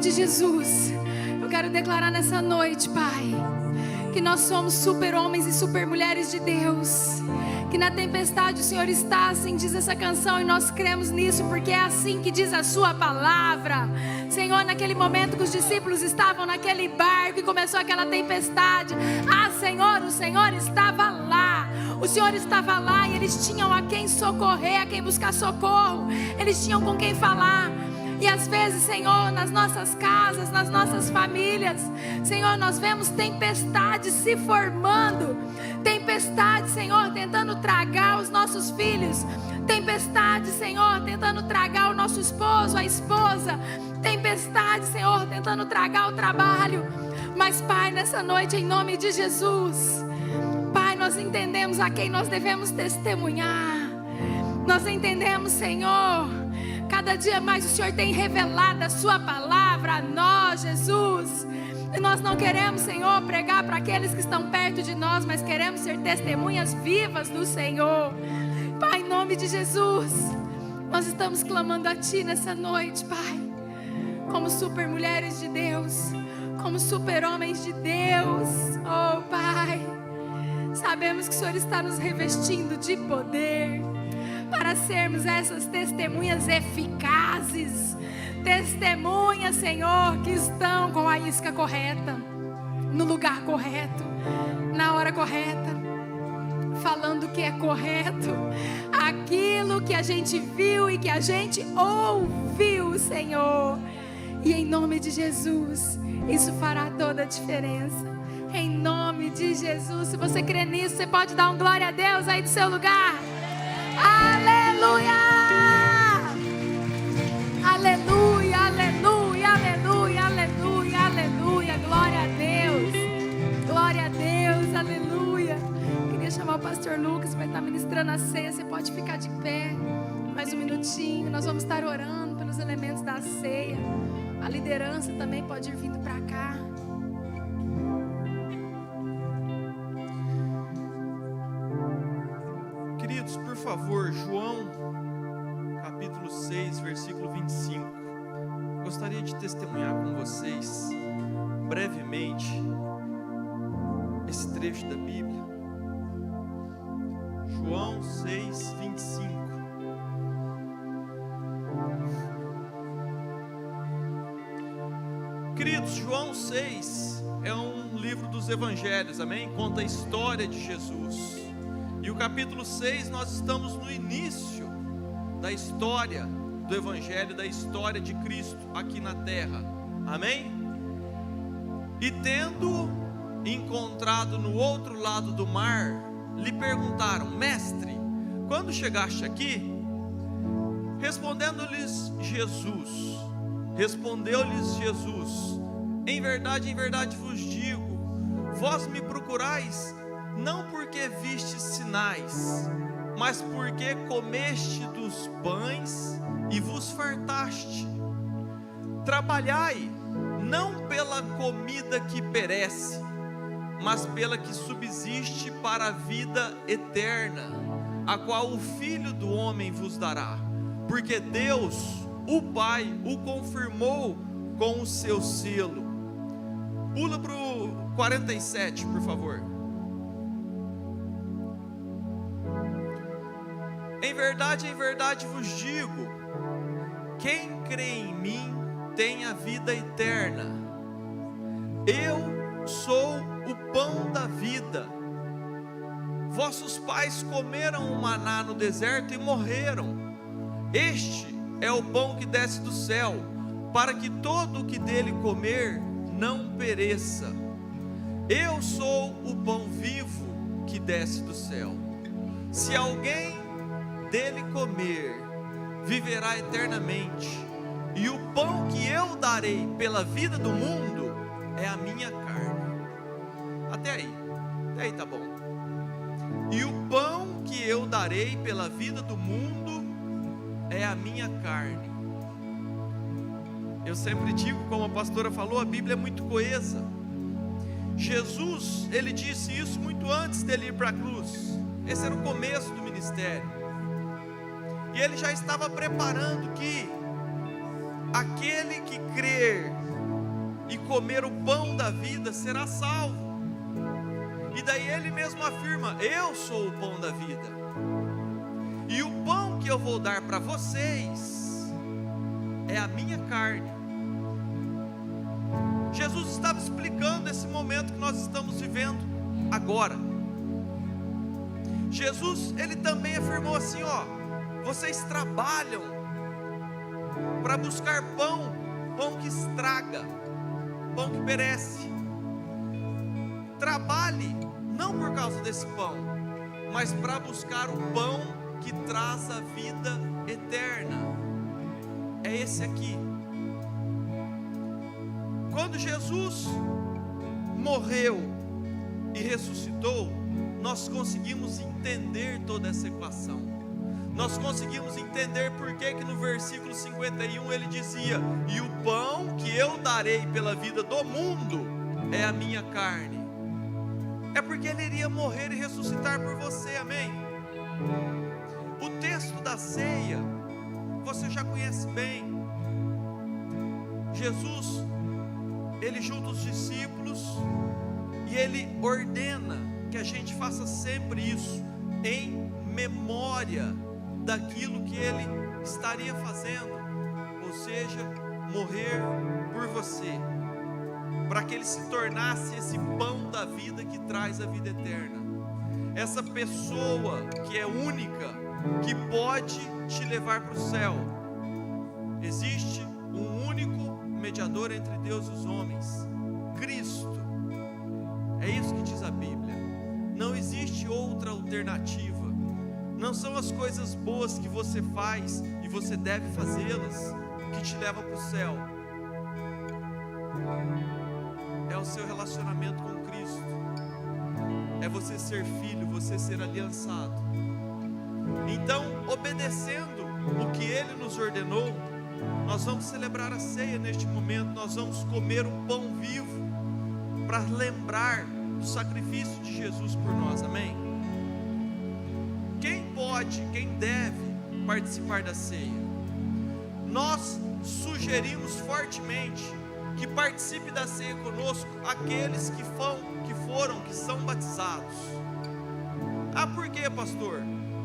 de Jesus, eu quero declarar nessa noite, Pai, que nós somos super homens e super mulheres de Deus. Que na tempestade o Senhor está, assim diz essa canção, e nós cremos nisso, porque é assim que diz a sua palavra. Senhor, naquele momento que os discípulos estavam naquele barco e começou aquela tempestade, Senhor, o Senhor estava lá. O Senhor estava lá e eles tinham a quem socorrer, a quem buscar socorro. Eles tinham com quem falar. E às vezes, Senhor, nas nossas casas, nas nossas famílias, Senhor, nós vemos tempestades se formando. Tempestade, Senhor, tentando tragar os nossos filhos. Tempestade, Senhor, tentando tragar o nosso esposo, a esposa. Tempestade, Senhor, tentando tragar o trabalho. Mas, Pai, nessa noite, em nome de Jesus, Pai, nós entendemos a quem nós devemos testemunhar. Nós entendemos, Senhor, cada dia mais o Senhor tem revelado a sua palavra a nós, Jesus. E nós não queremos, Senhor, pregar para aqueles que estão perto de nós, mas queremos ser testemunhas vivas do Senhor. Pai, em nome de Jesus, nós estamos clamando a Ti nessa noite, Pai, como super mulheres de Deus, como super homens de Deus. Oh, Pai, sabemos que o Senhor está nos revestindo de poder para sermos essas testemunhas eficazes. Testemunhas, Senhor, que estão com a isca correta, no lugar correto, na hora correta, falando o que é correto, aquilo que a gente viu e que a gente ouviu, Senhor. E em nome de Jesus, isso fará toda a diferença. Em nome de Jesus, se você crê nisso, você pode dar um glória a Deus aí do seu lugar. Aleluia! Aleluia, aleluia, aleluia, aleluia, aleluia. Glória a Deus. Glória a Deus, aleluia. Queria chamar o pastor Lucas, vai estar ministrando a ceia. Você pode ficar de pé mais um minutinho. Nós vamos estar orando pelos elementos da ceia. A liderança também pode ir vindo para cá. Queridos, por favor, João, capítulo 6, versículo 25. Gostaria de testemunhar com vocês, brevemente, esse trecho da Bíblia. João 6, 25. Queridos, João 6 é um livro dos evangelhos, amém? Conta a história de Jesus. E o capítulo 6, nós estamos no início da história do Evangelho, da história de Cristo aqui na terra, amém? E tendo encontrado no outro lado do mar, lhe perguntaram: mestre, quando chegaste aqui? Respondeu-lhes Jesus, em verdade vos digo, vós me procurais, não porque vistes sinais, mas porque comeste dos pães e vos fartaste. Trabalhai, não pela comida que perece, mas pela que subsiste para a vida eterna, a qual o Filho do Homem vos dará, porque Deus, o Pai, o confirmou com o seu selo. Pula para o 47, por favor. Em verdade vos digo, quem crê em mim tem a vida eterna. Eu sou o pão da vida. Vossos pais comeram o maná no deserto e morreram. Este é o pão que desce do céu, para que todo o que dele comer não pereça. Eu sou o pão vivo que desce do céu. Se alguém dele comer, viverá eternamente, e o pão que eu darei pela vida do mundo é a minha carne. Até aí tá bom. E o pão que eu darei pela vida do mundo é a minha carne. Eu sempre digo, como a pastora falou, a Bíblia é muito coesa. Jesus, ele disse isso muito antes dele ir para a cruz. Esse era o começo do ministério. E ele já estava preparando que aquele que crer e comer o pão da vida será salvo. E daí ele mesmo afirma: eu sou o pão da vida, e o pão que eu vou dar para vocês é a minha carne. Jesus estava explicando esse momento que nós estamos vivendo agora. Jesus, ele também afirmou assim: ó, vocês trabalham para buscar pão que estraga, pão que perece. Trabalhe não por causa desse pão, mas para buscar o pão que traz a vida eterna. É esse aqui. Quando Jesus morreu e ressuscitou, nós conseguimos entender toda essa equação. Nós conseguimos entender por que no versículo 51 ele dizia: e o pão que eu darei pela vida do mundo é a minha carne. É porque ele iria morrer e ressuscitar por você, amém? O texto da ceia você já conhece bem. Jesus, ele junta os discípulos e ele ordena que a gente faça sempre isso, em memória daquilo que ele estaria fazendo, ou seja, morrer por você, para que ele se tornasse esse pão da vida que traz a vida eterna, essa pessoa que é única, que pode te levar para o céu. Existe um único mediador entre Deus e os homens, Cristo. É isso que diz a Bíblia. Não existe outra alternativa. Não são as coisas boas que você faz e você deve fazê-las que te levam para o céu. É o seu relacionamento com Cristo. É você ser filho, você ser aliançado. Então, obedecendo o que Ele nos ordenou, nós vamos celebrar a ceia neste momento. Nós vamos comer um pão vivo para lembrar do sacrifício de Jesus por nós, amém? Quem pode, quem deve participar da ceia? Nós sugerimos fortemente que participe da ceia conosco aqueles que são batizados. Ah, por quê, pastor?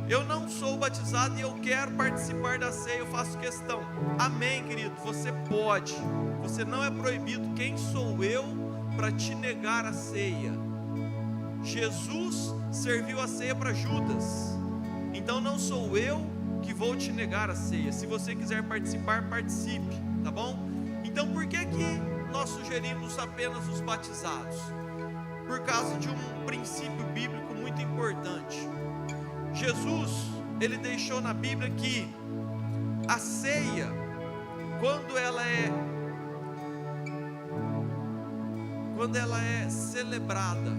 Eu não sou batizado e eu quero participar da ceia, eu faço questão. Amém, querido, você pode, você não é proibido. Quem sou eu para te negar a ceia? Jesus serviu a ceia para Judas, então não sou eu que vou te negar a ceia. Se você quiser participar, participe, tá bom? Então por que nós sugerimos apenas os batizados? Por causa de um princípio bíblico muito importante. Jesus, ele deixou na Bíblia que a ceia, quando ela é celebrada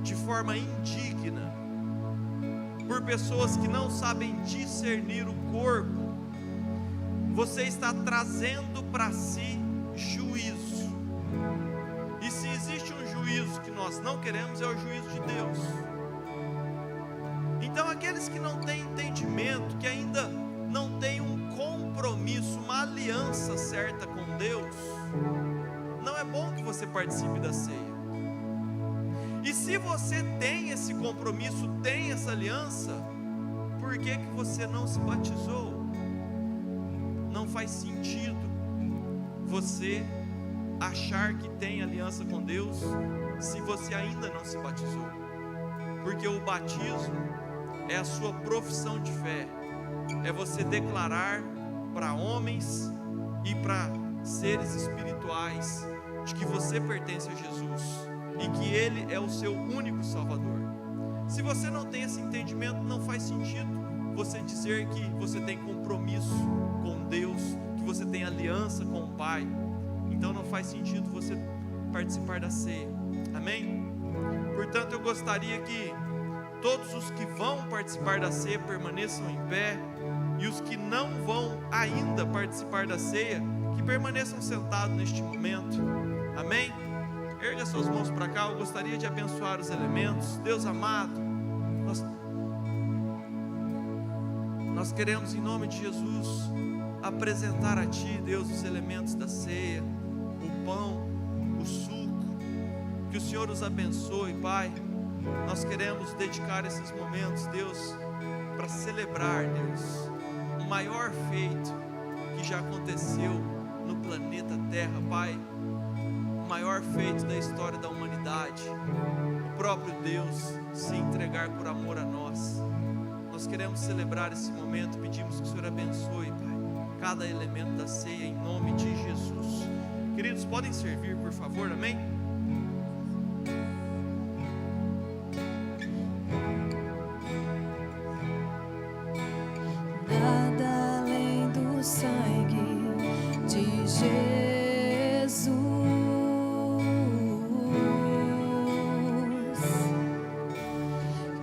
de forma indigna, por pessoas que não sabem discernir o corpo, você está trazendo para si juízo. E se existe um juízo que nós não queremos, é o juízo de Deus. Então aqueles que não têm entendimento, que ainda não têm um compromisso, uma aliança certa com Deus, não é bom que você participe da ceia. E se você tem esse compromisso, tem essa aliança, por que você não se batizou? Não faz sentido você achar que tem aliança com Deus se você ainda não se batizou, porque o batismo é a sua profissão de fé, é você declarar para homens e para seres espirituais de que você pertence a Jesus e que Ele é o seu único Salvador. Se você não tem esse entendimento, não faz sentido você dizer que você tem compromisso com Deus, que você tem aliança com o Pai. Então não faz sentido você participar da ceia, amém? Portanto, eu gostaria que todos os que vão participar da ceia permaneçam em pé, e os que não vão ainda participar da ceia, que permaneçam sentados neste momento, amém? Erga suas mãos para cá. Eu gostaria de abençoar os elementos. Deus amado, nós queremos, em nome de Jesus, apresentar a Ti, Deus, os elementos da ceia, o pão, o suco. Que o Senhor os abençoe, Pai. Nós queremos dedicar esses momentos, Deus, para celebrar, Deus, o maior feito que já aconteceu no planeta Terra, Pai. O maior feito da história da humanidade. O próprio Deus se entregar por amor a nós. Nós queremos celebrar esse momento, pedimos que o Senhor abençoe, Pai, cada elemento da ceia em nome de Jesus. Queridos, podem servir, por favor, amém? Nada além do sangue de Jesus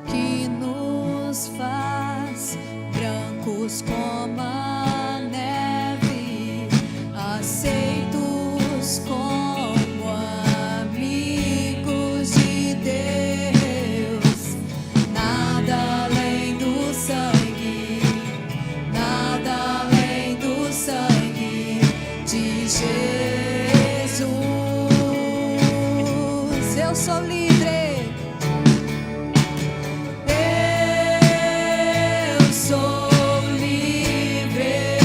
que nos faz brancos como a neve, aceitos como amigos de Deus. Nada além do sangue, nada além do sangue de Jesus. Eu sou livre. Eu sou livre.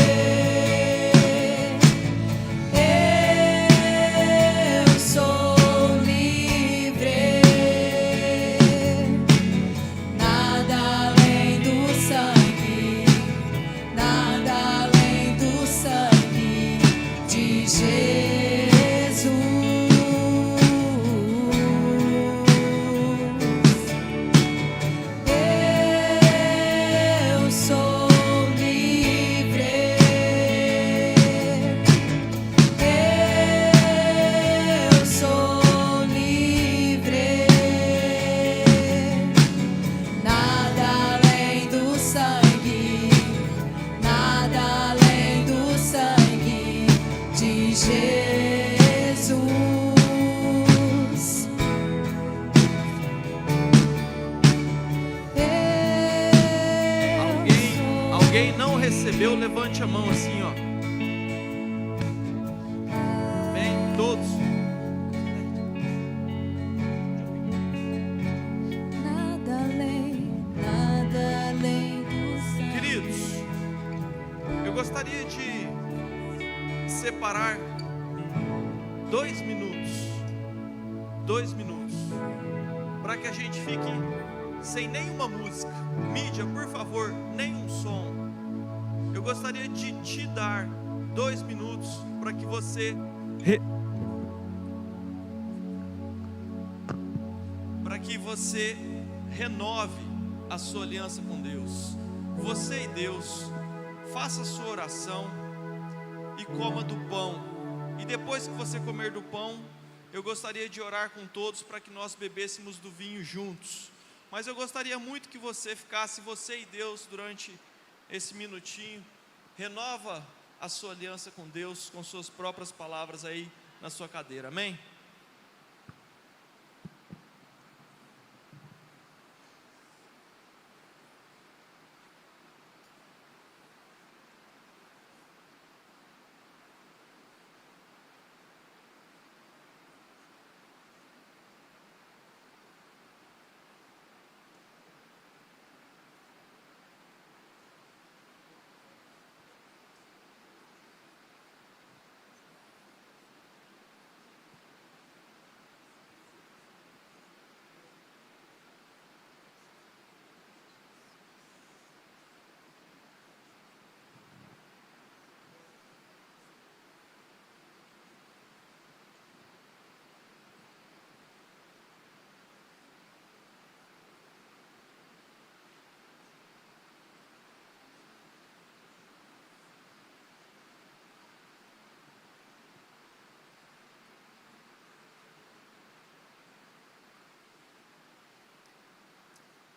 Eu sou livre. Nada além do sangue, nada além do sangue de Jesus. Eu sou livre. Eu sou livre. Nada além do sangue, nada além do sangue de Jesus. Alguém não recebeu, levante a mão assim, ó. Bem, todos. Nada além do sangue. Queridos, eu gostaria de separar 2 minutos, para que a gente fique sem nenhuma música. Mídia, por favor, nenhum som. Eu gostaria de te dar 2 minutos para que você renove a sua aliança com Deus. Você e Deus, faça a sua oração e coma do pão. E depois que você comer do pão, eu gostaria de orar com todos para que nós bebêssemos do vinho juntos. Mas eu gostaria muito que você ficasse, você e Deus, durante esse minutinho. Renova a sua aliança com Deus com suas próprias palavras aí na sua cadeira, amém?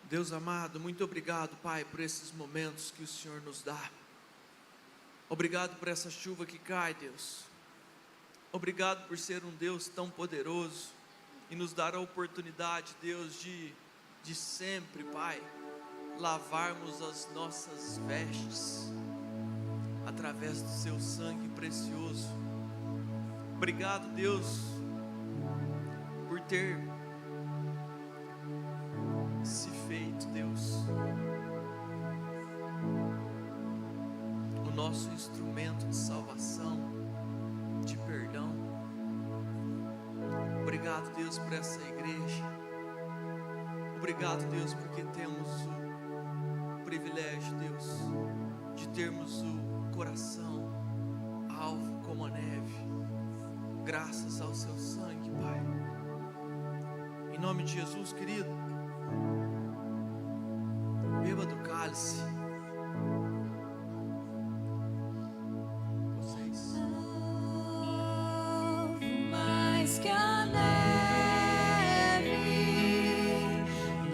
Deus amado, muito obrigado, Pai, por esses momentos que o Senhor nos dá. Obrigado por essa chuva que cai, Deus. Obrigado por ser um Deus tão poderoso e nos dar a oportunidade, Deus, de sempre, Pai, lavarmos as nossas vestes através do seu sangue precioso. Obrigado, Deus, por ter se feito, Deus, o nosso instrumento de salvação, de perdão. Obrigado, Deus, por essa igreja. Obrigado, Deus, porque temos o privilégio, Deus, de termos o coração alvo como a neve, graças ao seu sangue, Pai. Em nome de Jesus, querido, beba do cálice. Vocês. Mais que a neve,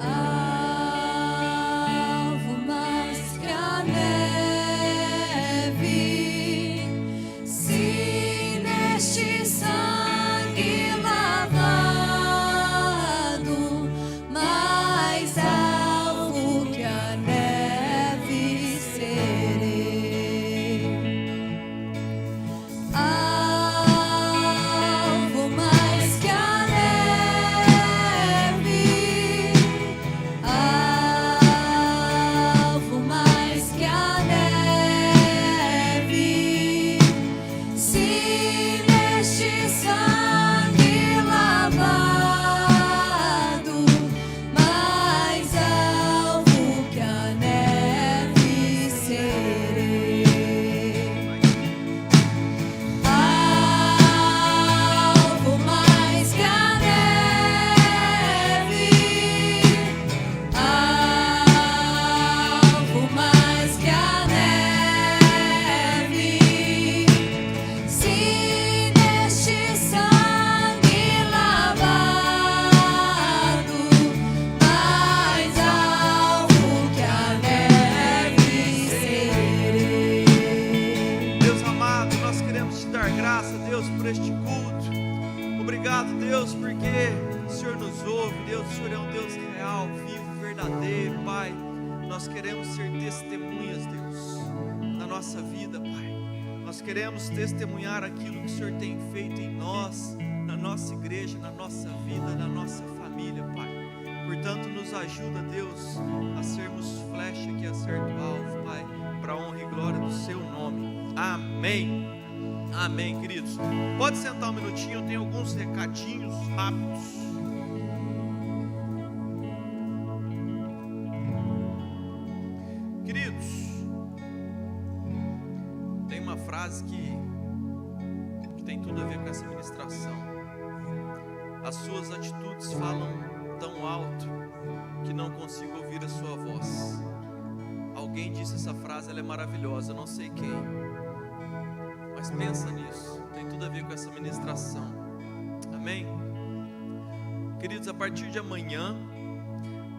alvo mais que a neve, se neste sangue lavado, mais alvo que a neve serei. Alvo mais que a neve, alvo mais que a neve, se neste sangue lavado, mais alvo que a neve serei. Alvo mais que a neve, alvo mais que a neve, se neste sangue lavado, mais alvo que a neve serei. Deus amado, nós queremos te dar graça, Deus, por este culto. Obrigado, Deus, porque o Senhor nos ouve, Deus. O Senhor é um Deus real, vivo, verdadeiro, Pai. Nós queremos ser testemunhas, Deus, na nossa vida, Pai. Nós queremos testemunhar aquilo que o Senhor tem feito em nós, na nossa igreja, na nossa vida, na nossa família, Pai. Portanto, nos ajuda, Deus, a sermos flecha que acerta o alvo, Pai, para a honra e glória do seu nome. Amém. Amém, queridos. Pode sentar um minutinho, eu tenho alguns recadinhos rápidos. Queridos, tem uma frase que tem tudo a ver com essa ministração. As suas atitudes falam tão alto que não consigo ouvir a sua voz. Alguém disse essa frase, ela é maravilhosa, eu não sei quem, mas pensa nisso, tem tudo a ver com essa ministração. Amém? Queridos, a partir de amanhã,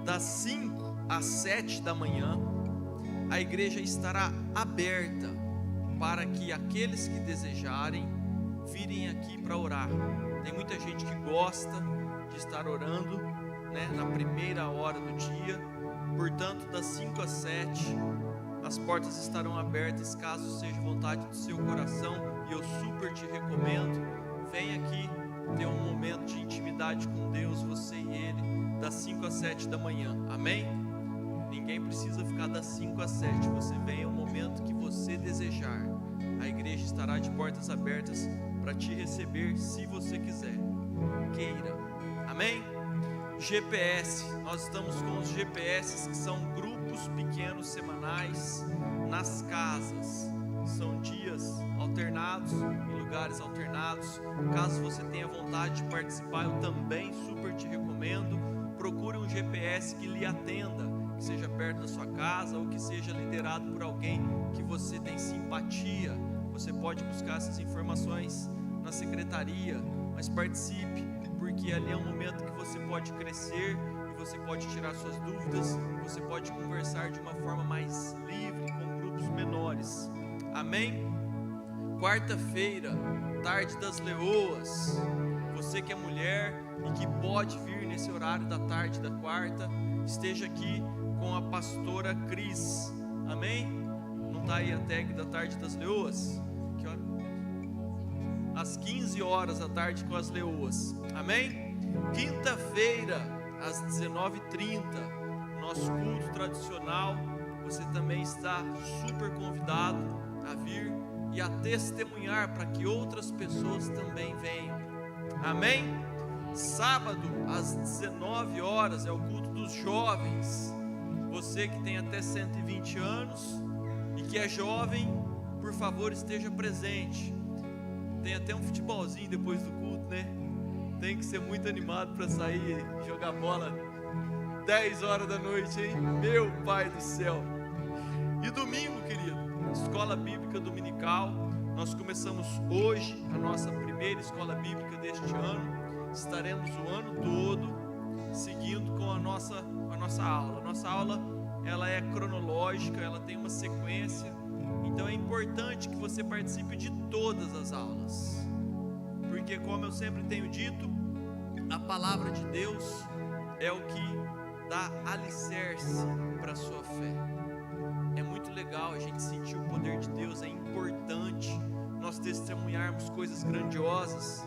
das 5 às 7 da manhã, a igreja estará aberta para que aqueles que desejarem virem aqui para orar. Tem muita gente que gosta de estar orando, né, na primeira hora do dia. Portanto, das 5 às 7, as portas estarão abertas, caso seja vontade do seu coração, e eu super te recomendo, vem aqui ter um momento de intimidade com Deus, você e Ele, das 5 às 7 da manhã, amém? Ninguém precisa ficar das 5 às 7, você vem ao momento que você desejar, a igreja estará de portas abertas para te receber, se você quiser, queira, amém? GPS, nós estamos com os GPS, que são grupos pequenos semanais nas casas, são dias alternados, em lugares alternados. Caso você tenha vontade de participar, eu também super te recomendo, procure um GPS que lhe atenda, que seja perto da sua casa ou que seja liderado por alguém que você tem simpatia. Você pode buscar essas informações na secretaria, mas participe, porque ali é um momento que você pode crescer e você pode tirar suas dúvidas, você pode conversar de uma forma mais livre com grupos menores, amém? Quarta-feira, tarde das leoas, você que é mulher e que pode vir nesse horário da tarde da quarta, esteja aqui com a pastora Cris, amém? Não está aí a tag da tarde das leoas? Que hora? às 15 horas da tarde com as leoas. Amém? Quinta-feira, às 19h30, nosso culto tradicional. Você também está super convidado a vir e a testemunhar para que outras pessoas também venham. Amém? Sábado, às 19 horas, é o culto dos jovens. Você que tem até 120 anos e que é jovem, por favor, esteja presente. Tem até um futebolzinho depois do culto, né? Tem que ser muito animado para sair e jogar bola 10 horas da noite, hein? Meu Pai do céu! E domingo, querido, escola bíblica dominical. Nós começamos hoje a nossa primeira escola bíblica deste ano. Estaremos o ano todo seguindo com a nossa aula. Nossa aula, ela é cronológica, ela tem uma sequência. Então é importante que você participe de todas as aulas, porque, como eu sempre tenho dito, a palavra de Deus é o que dá alicerce para a sua fé. É muito legal a gente sentir o poder de Deus, é importante nós testemunharmos coisas grandiosas,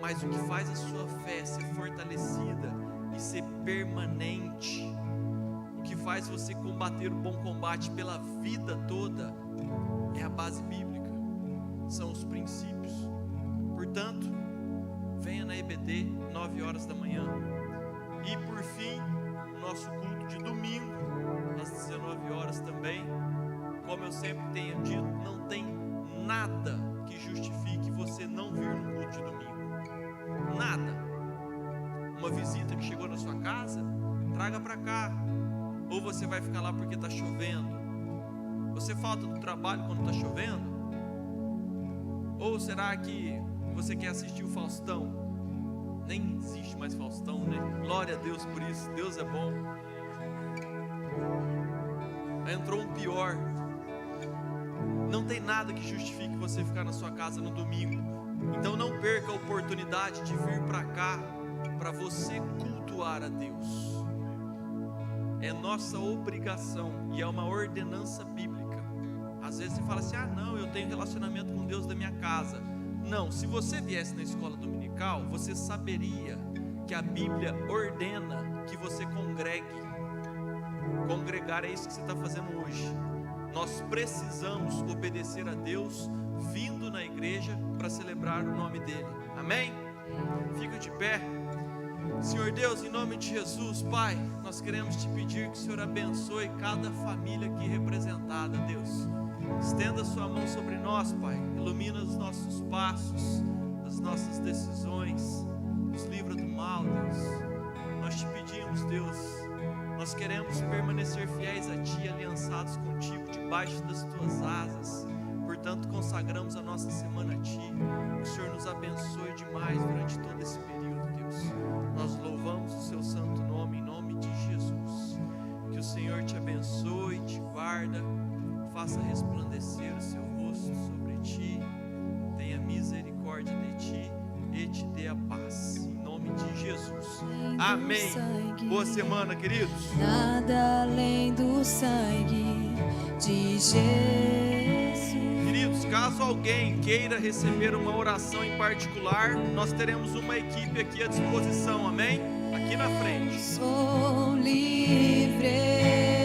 mas o que faz a sua fé ser fortalecida e ser permanente, o que faz você combater o bom combate pela vida toda, é a base bíblica, são os princípios. Portanto, venha na EBD, 9 horas da manhã. E por fim, o nosso culto de domingo, às 19 horas também. Como eu sempre tenho dito, não tem nada que justifique você não vir no culto de domingo. Nada. Uma visita que chegou na sua casa, traga para cá. Ou você vai ficar lá porque está chovendo. Você falta do trabalho quando está chovendo? Ou será que você quer assistir o Faustão? Nem existe mais Faustão, né? Glória a Deus por isso, Deus é bom. Entrou um pior. Não tem nada que justifique você ficar na sua casa no domingo. Então não perca a oportunidade de vir para cá, para você cultuar a Deus. É nossa obrigação e é uma ordenança bíblica. Às vezes você fala assim: ah não, eu tenho relacionamento com Deus da minha casa. Não, se você viesse na escola dominical, você saberia que a Bíblia ordena que você congregue. Congregar é isso que você está fazendo hoje. Nós precisamos obedecer a Deus vindo na igreja para celebrar o nome dele. Amém? Fica de pé. Senhor Deus, em nome de Jesus, Pai, nós queremos te pedir que o Senhor abençoe cada família aqui representada, Deus. Estenda sua mão sobre nós, Pai. Ilumina os nossos passos, as nossas decisões. Nos livra do mal, Deus. Nós te pedimos, Deus. Nós queremos permanecer fiéis a Ti, aliançados contigo, debaixo das Tuas asas. Portanto, consagramos a nossa semana a Ti. Que o Senhor nos abençoe demais durante todo esse período, Deus. Nós louvamos o Seu santo nome, em nome de Jesus. Que o Senhor te abençoe, te guarda, faça resplandecer o Seu rosto sobre ti, tenha misericórdia de ti e te dê a paz. Em nome de Jesus. Amém. Boa semana, queridos. Nada além do sangue de Jesus. Queridos, caso alguém queira receber uma oração em particular, nós teremos uma equipe aqui à disposição, amém? Aqui na frente. Sou livre.